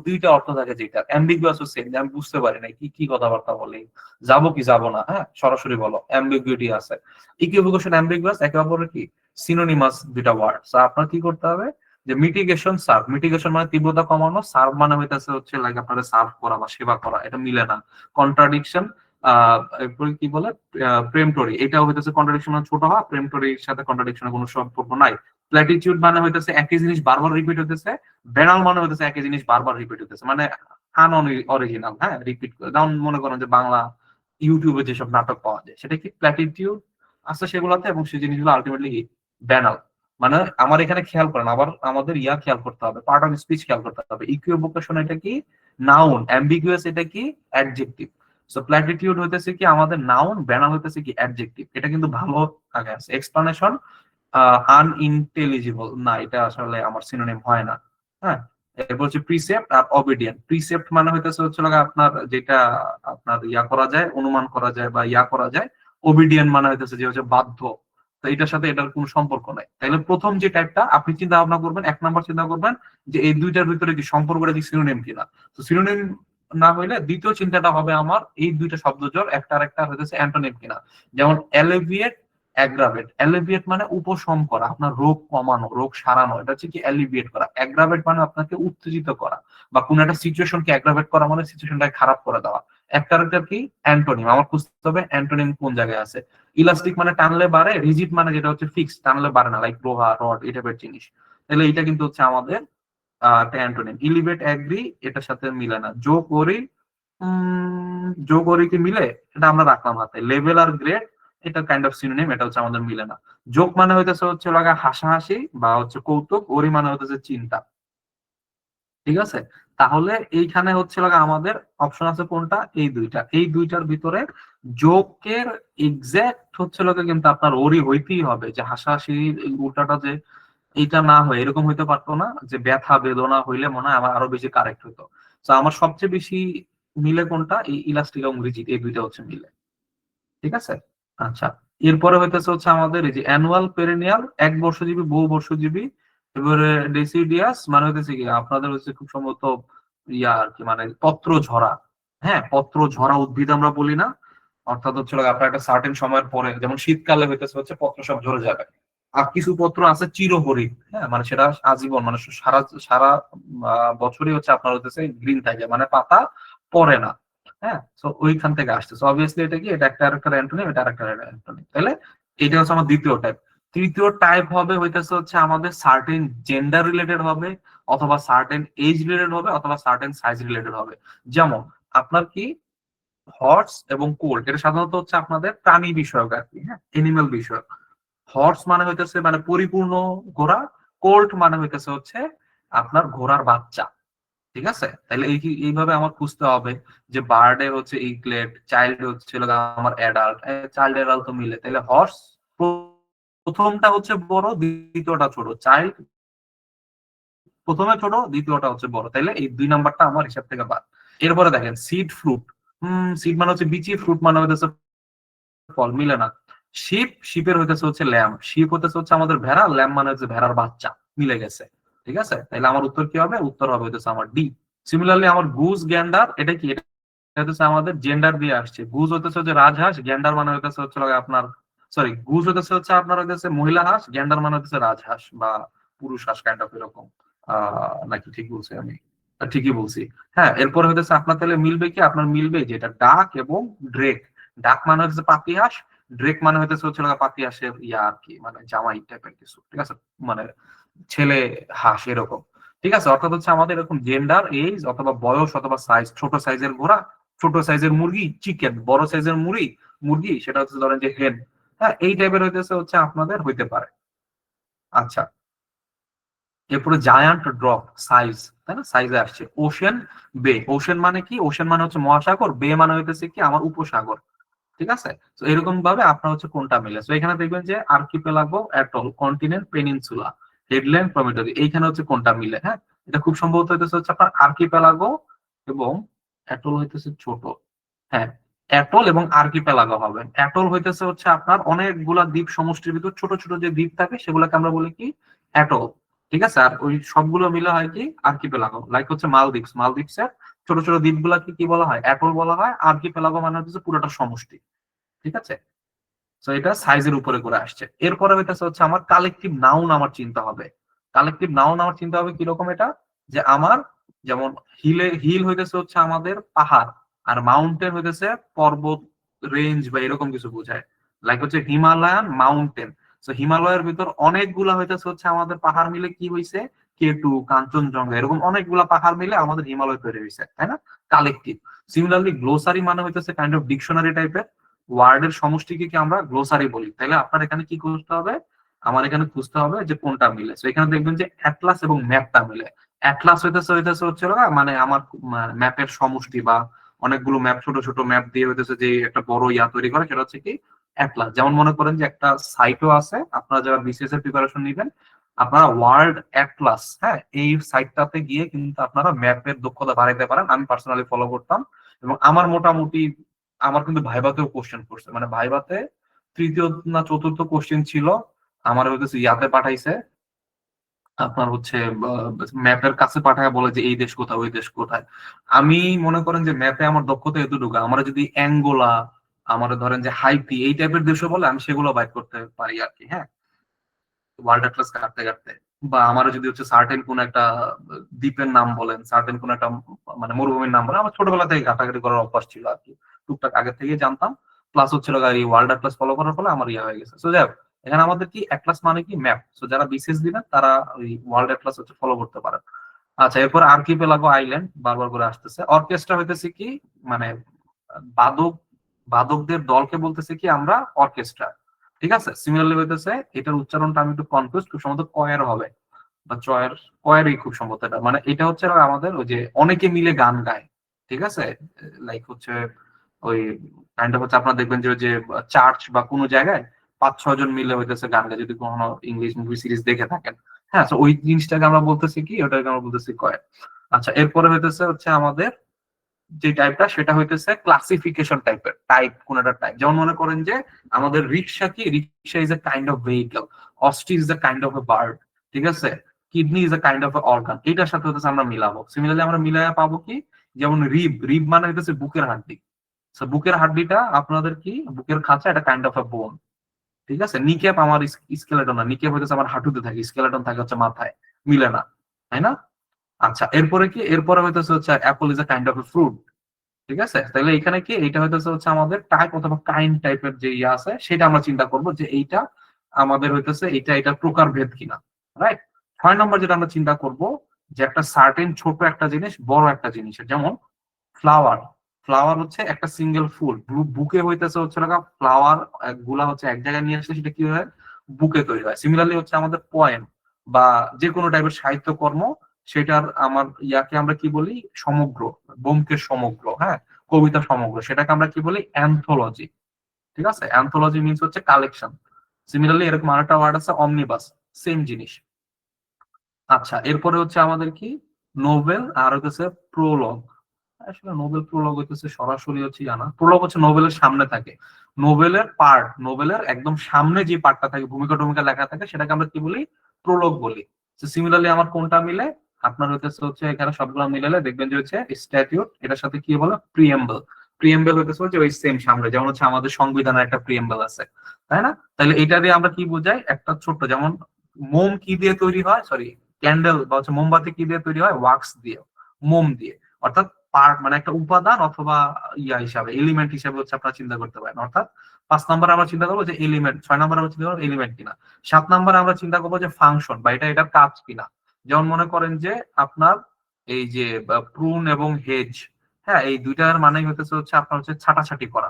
দুইটা অর্থ থাকে যেটা। অ্যাম্বিগুয়াস হচ্ছে যে আমি বুঝতে পারি না কি কি কথাবার্তা বলি, যাবো কি যাবো না, হ্যাঁ, সরাসরি বলো, অ্যাম্বিগুইটি আছে। ইকুইভোকেশন, অ্যাম্বিগুয়াস একে অপরের কি সিনোনিমাস দুইটা ওয়ার্ড। সো আপনার কি করতে হবে, যে মিটিগেশন, সার্ভ। মিটিগেশন মানে তীব্রতা কমানো, সার্ভ মানে হইতেছে হচ্ছে লাইক আপনারা সার্ভ করা বা সেবা করা, এটা মিলে না। কন্ট্রাডিকশন, এরপরে কি বলে, প্রেমটরি, এটাও হইতেছে কন্ট্রাডিকশন মানে ছোট হওয়া, প্রেমটরির সাথে কন্ট্রাডিকশনের কোনো সম্পর্ক নাই। প্ল্যাটিটিউড মানে হইতেছে একই জিনিস বারবার রিপিট হইতেছে। ব্যানাল মানে হইতেছে একই জিনিস বারবার রিপিট হইতেছে, মানে আন অরিজিনাল, হ্যাঁ, রিপিট করে। যেমন মনে করেন যে বাংলা ইউটিউবে যেসব নাটক পাওয়া যায়, সেটা কি প্ল্যাটিটিউড আছে সেগুলাতে, এবং সেই জিনিসগুলো আলটিমেটলি কি ব্যানাল। মানে আমার এখানে খেয়াল করেন, আবার আমাদের ইয়া খেয়াল করতে হবে, পার্ট অফ স্পিচ খেয়াল করতে হবে। ইকুইভোকেশন এটা কি নাউন, অ্যাম্বিগুয়াস এটা কি অ্যাডজেক্টিভ। সো প্ল্যাটিটিউড হইতেছে কি আমাদের নাউন, ব্যানাল হইতেছে কি অ্যাডজেক্টিভ। এটা কিন্তু ভালো আগে আছে। এক্সপ্লানেশন, আনইন্টেলিজিবল, না এটা আসলে আমার সিনোনিম হয় না, হ্যাঁ। এরপর হচ্ছে প্রিসেপ্ট আর অবিডিয়েন্ট। প্রিসেপ্ট মানে হইতেছে হচ্ছে আপনার যেটা আপনার ইয়া করা যায়, অনুমান করা যায় বা ইয়া করা যায়। ওবিডিয়েন্ট মানে হইতেছে যে হচ্ছে বাধ্য, তো এটার সাথে এটার কোনো সম্পর্ক নাই। তাইলে প্রথম যে টাইপটা আপনি চিন্তা ভাবনা করবেন, 1 নাম্বার চিন্তা করবেন যে এই দুইটার ভিতরে কি সম্পর্কটা কি সিনোনিম কিনা। তো সিনোনিম না হইলে দ্বিতীয় চিন্তাটা হবে আমার এই দুইটা শব্দজোড় একটা আর একটা হইতেছে অ্যান্টোনিম কিনা। যেমন অ্যালিভিয়েট, অ্যাগ্রাভেট। অ্যালিভিয়েট মানে উপশম করা, আপনার রোগ কমানো, রোগ সারানো, এটা হচ্ছে কি অ্যালিভিয়েট করা। অ্যাগ্রাভেট মানে আপনাকে উত্তেজিত করা বা কোন একটা সিচুয়েশনকে অ্যাগ্রাভেট করা মানে সিচুয়েশনটাকে খারাপ করে দেওয়া। একটা আরেকটা কি অ্যান্টোনিম, আমার খুঁজতে হবে অ্যান্টোনিম কোন জায়গায় আছে। ইলাস্টিক মানে টানলে বাড়ে, রিজিড মানে যেটা হচ্ছে ফিক্স, টানলে বাড়ে না, লাইক লোহা, রড, এই টাইপের জিনিস। তাহলে এটা কিন্তু হচ্ছে আমাদের একটা অ্যান্টোনিম। ইলিভেট, অ্যাগ্রি, এটার সাথে মিলে না। জো করি, জো করি কি মিলে, এটা আমরা রাখলাম হাতে। লেভেল আর গ্রেড, এটা কাইন্ড অফ সিনোনিম, এটা হচ্ছে আমাদের মিলে না। জোক মানে হইতেছে হচ্ছে লাগা হাসাহাসি বা হচ্ছে কৌতুক, ওরি মানে হইতেছে চিন্তা। ঠিক আছে, তাহলে এইখানে হচ্ছে লাগা আমাদের অপশন আছে কোনটা, এই দুইটা। এই দুইটার ভিতরে জোকের এক্সাক্ট হচ্ছে লাগা কিন্তু আপনার ওরি হইতেই হবে, যে হাসাহাসি উল্টাটা যে এইটা না হয় এরকম হইতে পারতো না, যে ব্যথা বেদনা হইলে মনে হয় আমার আরো বেশি কারেক্ট হইতো। তো আমার সবচেয়ে বেশি মিলে কোনটা, এই ইলাস্টিক এবং রিজিড, এই দুইটা হচ্ছে মিলে। ঠিক আছে, আচ্ছা। এরপরে হইতেছে হচ্ছে আমাদের এই যে অ্যানুয়াল, পেরেনিয়াল, এক বর্ষজীবী, বহু বর্ষজীবী। এবারে ডেসিডিয়াস মানে হইতেছে কি আপনাদের হচ্ছে খুব সম্ভবত ইয়া আর কি, মানে পত্র ঝরা। হ্যাঁ, পত্র ঝরা উদ্ভিদ আমরা বলি না, অর্থাৎ হচ্ছে আপনার একটা সার্টেন সময়ের পরে, যেমন শীতকালে হইতেছে হচ্ছে পত্র সব ঝরে যাবে। আর কিছু পত্র আছে চিরহরিৎ, হ্যাঁ, মানে সেটা আজীবন, মানে সারা সারা বছরই হচ্ছে আপনার হইতেছে গ্রিন থাকে, মানে পাতা পড়ে না। হ্যাঁ, তো ওইখান থেকে আসছে। অবভিয়াসলি এটা কি, এটা একটা আরেকটা অ্যান্টোনিম, এটা আরেকটা অ্যান্টোনিম। তাহলে এটা হচ্ছে আমার দ্বিতীয় টাইপ। তৃতীয় টাইপ হবে হইতেছে হচ্ছে আমাদের সার্টেন জেন্ডার রিলেটেড হবে, অথবা সার্টেন এজ রিলেটেড হবে, অথবা সার্টেন সাইজ রিলেটেড হবে। যেমন আপনার কি হর্স এবং কোল্ট, এটা সাধারণত হচ্ছে আপনাদের প্রাণী বিষয়ক আর কি, হ্যাঁ, এনিম্যাল বিষয়ক। হর্স মানে হইতেছে মানে পরিপূর্ণ ঘোড়া, কোল্ট মানে হইতেছে হচ্ছে আপনার ঘোড়ার বাচ্চা। ঠিক আছে, তাহলে এইভাবে আমার খুঁজতে হবে যে বার্ডে হচ্ছে ইগলেট, চাইল্ড হচ্ছে আমার অ্যাডাল্ট, চাইল্ড অ্যাডাল্ট তো মিলে। তাহলে হর্স প্রথমটা হচ্ছে বড়, দ্বিতীয়টা ছোট। চাইল্ড প্রথমে ছোট, দ্বিতীয়টা হচ্ছে বড়। তাইলে এই 2 নাম্বারটা আমার হিসাব থেকে বাদ। এরপরে দেখেন সিড ফ্রুট, সিড মানে হচ্ছে বিচি, ফ্রুট মানে হইতেছে ফল, মিলে না। শিপ, শিপের হইতেছে হচ্ছে ল্যাম্প, শিপ হইতেছে হচ্ছে আমাদের ভেড়া, ল্যাম্প মানে হচ্ছে ভেড়ার বাচ্চা, মিলে গেছে। ঠিক আছে, তাহলে আমার উত্তর কি হবে, উত্তর হবে হইতেছে আমার ডি। সিমিলারলি আমার গুজ, গ্যান্ডার, এটা কি, এটা হইতেছে আমাদের জেন্ডার দিয়ে আসছে। গুজ হইতেছে হচ্ছে রাজহাঁস, গ্যান্ডার মানে হইতেছে হচ্ছে আপনার, সরি, গুজ হইতেছে হচ্ছে আপনার হইতেছে মহিলা হাঁস, গ্যান্ডার মানে হইতেছে রাজহাঁস বা পুরুষ হাঁস, কাইন্ড অফ এরকম। নাকি ঠিক বলছি আমি? ঠিকই বলছি। হ্যাঁ, এরপর হইতেছে আপনার তাহলে মিলবে কি, আপনার মিলবে যে এটা ডাক এবং ড্রেক। ডাক মানে হচ্ছে পাতি হাঁস, ড্রেক মানে হইতেছে হচ্ছে পাতি হাঁসের ইয়া আর কি, মানে জামাই টাইপের কিছু। ঠিক আছে, মানে ছেলে হাঁস এরকম। ঠিক আছে, অর্থাৎ হচ্ছে আমাদের এরকম জেন্ডার, এজ অথবা বয়স অথবা সাইজ। ছোট সাইজের ঘোড়া, ছোট সাইজের মুরগি চিকেন, বড় সাইজের মুরগি সেটা হচ্ছে ধরেন যে হেন। হ্যাঁ, এই টাইপের হইতেছে হচ্ছে আপনাদের হইতে পারে। আচ্ছা, এরপরে জায়ান্ট ড্রপ, সাইজ, তাই না, সাইজে আসছে। ওশেন, বে। ওশেন মানে কি, ওশেন মানে হচ্ছে মহাসাগর, বে মানে হইতেছে কি আমার উপসাগর। ঠিক আছে, তো এরকম ভাবে আপনার হচ্ছে কোনটা মিলে। তো এখানে দেখবেন যে আর্কিপেলাগো, অ্যাটল, কন্টিনেন্ট, পেনিনসুলা, হেডল্যান্ড, প্রমিটরি, এইখানে হচ্ছে কোনটা মিলে। হ্যাঁ, এটা খুব সম্ভবত হইতেছে হচ্ছে আপনার আর্কিপেলাগো এবং অ্যাটল হইতেছে ছোট। হ্যাঁ, অ্যাটল এবং আর্কিপেলাগো হবে। অ্যাটল হইতেছে হচ্ছে আপনার অনেকগুলা দ্বীপ সমষ্টির ভিতর ছোট ছোট যে দ্বীপ থাকে সেগুলোকে আমরা বলি কি অ্যাটল। ঠিক আছে, আর ওই সবগুলো মিলে হয় কি আর্কিপেলাগো। লাইক হচ্ছে মালদ্বীপস, মালদ্বীপসের ছোট ছোট দ্বীপগুলাকে কি বলা হয়, অ্যাটল বলা হয়। আর্কিপেলাগো মানে হচ্ছে পুরোটা সমষ্টি। ঠিক আছে, তো এটা সাইজের উপরে করে আসছে। এরপরে হইতেছে হচ্ছে আমার কালেকটিভ নাউন আমার চিন্তা হবে। কালেকটিভ নাউন আমার চিন্তা হবে কিরকম, এটা যে আমার যেমন হিল হইতেছে হচ্ছে আমাদের পাহাড়, আর মাউন্টেন হইতেছে পর্বত, রেঞ্জ বা এরকম কিছু বোঝায়। লাইক হচ্ছে হিমালয়ান মাউন্টেন। তো হিমালয়ের ভিতর অনেকগুলা হইতেছে হচ্ছে আমাদের পাহাড় মিলে কি হইছে, কেটু, কাঞ্চনজঙ্ঘা, এরকম অনেকগুলা পাহাড় মিলে আমাদের হিমালয় তৈরি হয়েছে, তাই না, কালেকটিভ। সিমিলারলি গ্লোসারি মানে হইতেছে কাইন্ড অফ ডিকশনারি টাইপের, ওয়ার্ডের সমষ্টিকে কি আমরা গ্লোসারি বলি। তাহলে আপনার এখানে কি খুঁজতে হবে, আমার এখানে খুঁজতে হবে যে কোনটা মিলে। তো এখানে দেখবেন যে অ্যাটলাস এবং ম্যাপটা মিলে। অ্যাটলাস হইতেছে হচ্ছে মানে আমার ম্যাপের সমষ্টি, বা অনেকগুলো ম্যাপ, ছোট ছোট ম্যাপ দিয়ে হইতেছে যে একটা বড় ইয়া তৈরি করে, সেটা হচ্ছে কি অ্যাটলাস। যেমন মনে করেন যে একটা সাইটও আছে, আপনারা যারা বিসিএস এর প্রিপারেশন নিবেন, আপনারা ওয়ার্ল্ড অ্যাটলাস, হ্যাঁ, এই সাইটটাতে গিয়ে কিন্তু আপনারা ম্যাপের দক্ষতা বাড়াইতে পারেন। আমি পার্সোনালি ফলো করতাম এবং আমার মোটামুটি, আমার কিন্তু ভাইভাতেও কোশ্চেন করছে, মানে ভাইভাতে তৃতীয় না চতুর্থ কোশ্চেন ছিল আমার হইতেছে ইয়াতে পাঠাইছে, আপনার হচ্ছে ম্যাপের কাছে পাঠায় বলে যে এই দেশ কোথায় ওই দেশ কোথায়। আমি মনে করেন যে ম্যাপে আমার দক্ষতা এতটুকু, আমরা যদি অ্যাঙ্গোলা, আমার ধরেন যে হাইতি এই টাইপের দেশও বলে আমি সেগুলো বাইর করতে পারি আর কি, হ্যাঁ, ওয়ার্ল্ড অ্যাটলাস কাটতে কাটতে। বা আমার যদি হচ্ছে সার্টেন কোন একটা দ্বীপের নাম বলেন, সার্টেন কোন একটা মানে মরুভূমির নাম বলেন, আমার ছোটবেলা থেকে ঘাটাঘাটি করার অভ্যাস ছিল আর কি, টুকটাক আগে থেকে জানতাম। প্লাস হচ্ছিল এই ওয়ার্ল্ড অ্যাটলাস ফলো করার ফলে আমার ইয়ে হয়ে গেছে। সো যাই হোক, এখানে আমাদের কি অ্যাটলাস মানে কি ম্যাপ। সো যারা বিসিএস দিবেন তারা ওই ওয়ার্ল্ড অ্যাটলাস হচ্ছে ফলো করতে পারেন। আচ্ছা, এরপর আর্কিপেলাগো আইল্যান্ড বারবার করে আসতেছে। অর্কেস্ট্রা হইতেছে কি মানে বাদক, বাদকদের দলকে বলতেছে কি আমরা অর্কেস্ট্রা, ঠিক আছে। সিমিলারলি হইতেছে, এটার উচ্চারণটা আমি একটু কনফিউজ, খুব সম্ভবত কয়ের হবে বা চয়ের, কয়েরই খুব সম্ভবত এটা, মানে এটা হচ্ছে আমাদের ওই যে অনেকে মিলে গান গায়, ঠিক আছে, লাইক হচ্ছে ওই কাইন্ড অফ হচ্ছে আপনারা দেখবেন যে ওই যে চার্চ বা কোনো জায়গায় 5-6 জন মিলে হইতেছে গান গায়, যদি কোনো ইংলিশ মুভি সিরিজ দেখে থাকেন, হ্যাঁ। তো ওই জিনিসটাকে আমরা বলতেছি কি, ওটাকে আমরা বলতেছি কয়ের। আচ্ছা, এরপরে হইতেছে হচ্ছে আমাদের যে টাইপটা সেটা হইতেছে ক্লাসিফিকেশন টাইপের, টাইপ কোন একটা টাইপ। যেমন মনে করেন যে আমাদের রিক্সা কি, rickshaw is a kind of vehicle, ostrich is a kind of a bird, ঠিক আছে, kidney is a kind of a organ. এটার সাথে হচ্ছে আমরা মিলাবো। সিমিলারলি আমরা মিলাইয়া পাবো কি, যেমন রিব, রিব মানে হইতেছে বুকের হাড্ডি। বুকের হাড্ডিটা আপনাদের কি, বুকের খাঁচা, এটা কাইন্ড অফ এ বোন, ঠিক আছে। নিকেপ আমার স্কেলেটন না, নিকেপ হইতেছে আমার হাঁটুতে থাকে, স্কেলেটন থাকে হচ্ছে মাথায়, মিলে না, তাই না? আচ্ছা, এরপরে কি, এরপরে হইতেছে হচ্ছে Apple is a kind of A fruit, ঠিক আছে। তাহলে এখানে কি, এইটা হইতেছে হচ্ছে আমাদের টাইপ অথবা কাইন্ড টাইপের যে ইয়ে আছে সেটা আমরা চিন্তা করব যে এইটা আমাদের হইতেছে এটা এটার প্রকারভেদ কিনা, রাইট। 6 নম্বর যেটা আমরা চিন্তা করব যে একটা সার্টেন ছোট একটা জিনিস বড় একটা জিনিসের, যেমন ফ্লাওয়ার, ফ্লাওয়ার হচ্ছে একটা সিঙ্গেল ফুল, বুকে হইতেছে হচ্ছে ফ্লাওয়ার গুলা হচ্ছে এক জায়গায় নিয়ে আসলে সেটা কি হয়, বুকে তৈরি হয়। সিমিলারলি হচ্ছে আমাদের পোয়েম বা যে কোনো টাইপের সাহিত্যকর্ম, সেটার আমার ইয়াকে আমরা কি বলি, সমগ্র, ব্যোমকেশ সমগ্র, হ্যাঁ, কবিতা সমগ্র, সেটাকে আমরা কি বলি, অ্যান্থোলজি, ঠিক আছে। অ্যান্থোলজি মিন্স হচ্ছে কালেকশন। সিমিলারলি এরকম আরেকটা ওয়ার্ড আছে অমনিবাস, সেম জিনিস। আচ্ছা, এরপরে হচ্ছে আমাদের কি নোবেল আর হচ্ছে প্রোলগ। আসলে নোবেল প্রোলগ হইতেছে সরাসরি হচ্ছে জানা, প্রোলগ হচ্ছে নোবেলের সামনে থাকে, নোবেলের পার্ট, নোবেলের একদম সামনে যে পার্টটা থাকে, ভূমিকা টমিকা লেখা থাকে, সেটাকে আমরা কি বলি, প্রোলগ বলি। সিমিলারলি আমার কোনটা মিলে, আপনার হইতেছে হচ্ছে এখানে সবগুলো মিলালে দেখবেন যে হচ্ছে স্ট্যাটিউট, এটার সাথে কি বলে, প্রিএম্বল। প্রিএম্বল হইতেছে হচ্ছে ওই সেম সামনে, যেমন হচ্ছে আমাদের সংবিধানের একটা প্রিএম্বল আছে, তাই না? তাহলে এটা দিয়ে আমরা কি বোঝাই, একটা ছোট্ট, যেমন মোম কি দিয়ে তৈরি হয়, সরি ক্যান্ডেল বা হচ্ছে মোমবাতি কি দিয়ে তৈরি হয়, ওয়াক্স দিয়ে, মোম দিয়ে। অর্থাৎ পার্ট মানে একটা উপাদান অথবা ইয়া হিসাবে, এলিমেন্ট হিসাবে হচ্ছে আপনারা চিন্তা করতে পারেন। অর্থাৎ 5 নম্বরে আমরা চিন্তা করবো যে এলিমেন্ট, 6 নম্বরে আমরা চিন্তা করবো এলিমেন্ট কিনা, 7 নম্বরে আমরা চিন্তা করবো যে ফাংশন বা এটার কাজ কিনা। যেমন মনে করেন যে আপনার এই যে প্রুন এবং হেজ, হ্যাঁ, এই দুইটার মানে হচ্ছে আপনার হচ্ছে ছাটাছাটি করা,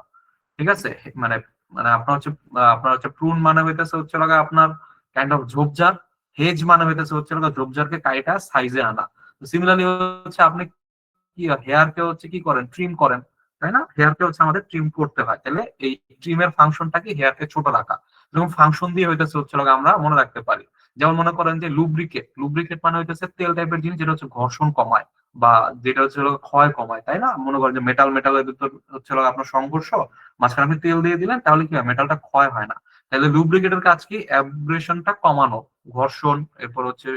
ঠিক আছে। মানে মানে আপনার হচ্ছে প্রুন মানে হচ্ছে আপনার কাইন্ড অফ ঝোপঝাড়, হেজ মানে হচ্ছে ঝোপঝাড়কে কাইটা সাইজে আনা। সিমিলারলি হচ্ছে আপনি কি হেয়ার কে হচ্ছে কি করেন, ট্রিম করেন, তাই না? হেয়ার কে হচ্ছে আমাদের ট্রিম করতে হয়, তাহলে এই ট্রিমের ফাংশনটা কি, হেয়ার কে ছোট রাখা। যেমন ফাংশন দিয়ে হচ্ছে আমরা মনে রাখতে পারি। যেমন মনে করেন যে লুব্রিকেট, লুব্রিকেট মানে হচ্ছে তেল টাইপের জিনিস, যেটা হচ্ছে ঘর্ষণ কমায় বা যেটা হচ্ছে ক্ষয় কমায়, তাই না? মনে করেন যে মেটালের ভিতর হচ্ছে আপনার সংঘর্ষ, মাঝখানে আপনি তেল দিয়ে দিলেন, তাহলে কি হয়, মেটালটা ক্ষয় হয় না। তাহলে লুব্রিকেটের কাজ কি, অ্যাব্রেশনটা কমানো, ঘর্ষণ, এরপর হচ্ছে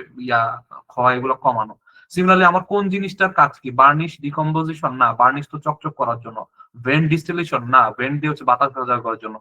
ক্ষয়, এগুলো কমানো। সিমিলারলি আমার কোন জিনিসটার কাজ কি, বার্নিশ ডিকম্পোজিশন না, বার্নিশ তো চকচক করার জন্য। ভেন্ট ডিস্টিলেশন না, ভেন্ট দিয়ে হচ্ছে বাতাস প্রচার করার জন্য।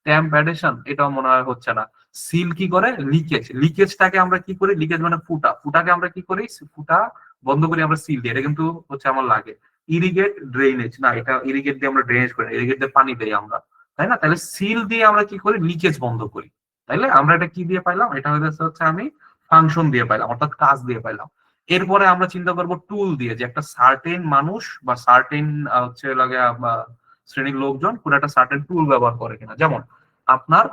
ট্যাম্প অ্যাডেশন, এটাও মনে হয় হচ্ছে না। সিল কি করে, লিকেজ, লিকেজটাকে আমরা কি করি, লিকেজ মানে ফুটা, ফুটাকে আমরা কি করি, ফুটা বন্ধ করি আমরা সিল দিয়ে, এটা কিন্তু হচ্ছে আমার লাগে। ইরিগেট, ড্রেনেজ না, এটা ইরিগেট দিয়ে আমরা ড্রেনেজ করি, ইরিগেট দিয়ে পানি দেই আমরা, তাই না? তাহলে সিল দিয়ে আমরা কি করি, লিকেজ বন্ধ করি। তাইলে আমরা এটা কি দিয়ে পাইলাম, এটা হচ্ছে আমি ফাংশন দিয়ে পাইলাম, অর্থাৎ কাজ দিয়ে পাইলাম। এরপরে আমরা চিন্তা করব টুল দিয়ে, যে একটা সার্টেন মানুষ বা সার্টেন হচ্ছে লাগে শ্রেণীর লোকজন কোন একটা সার্টেন টুল ব্যবহার করে কিনা। যেমন আপনার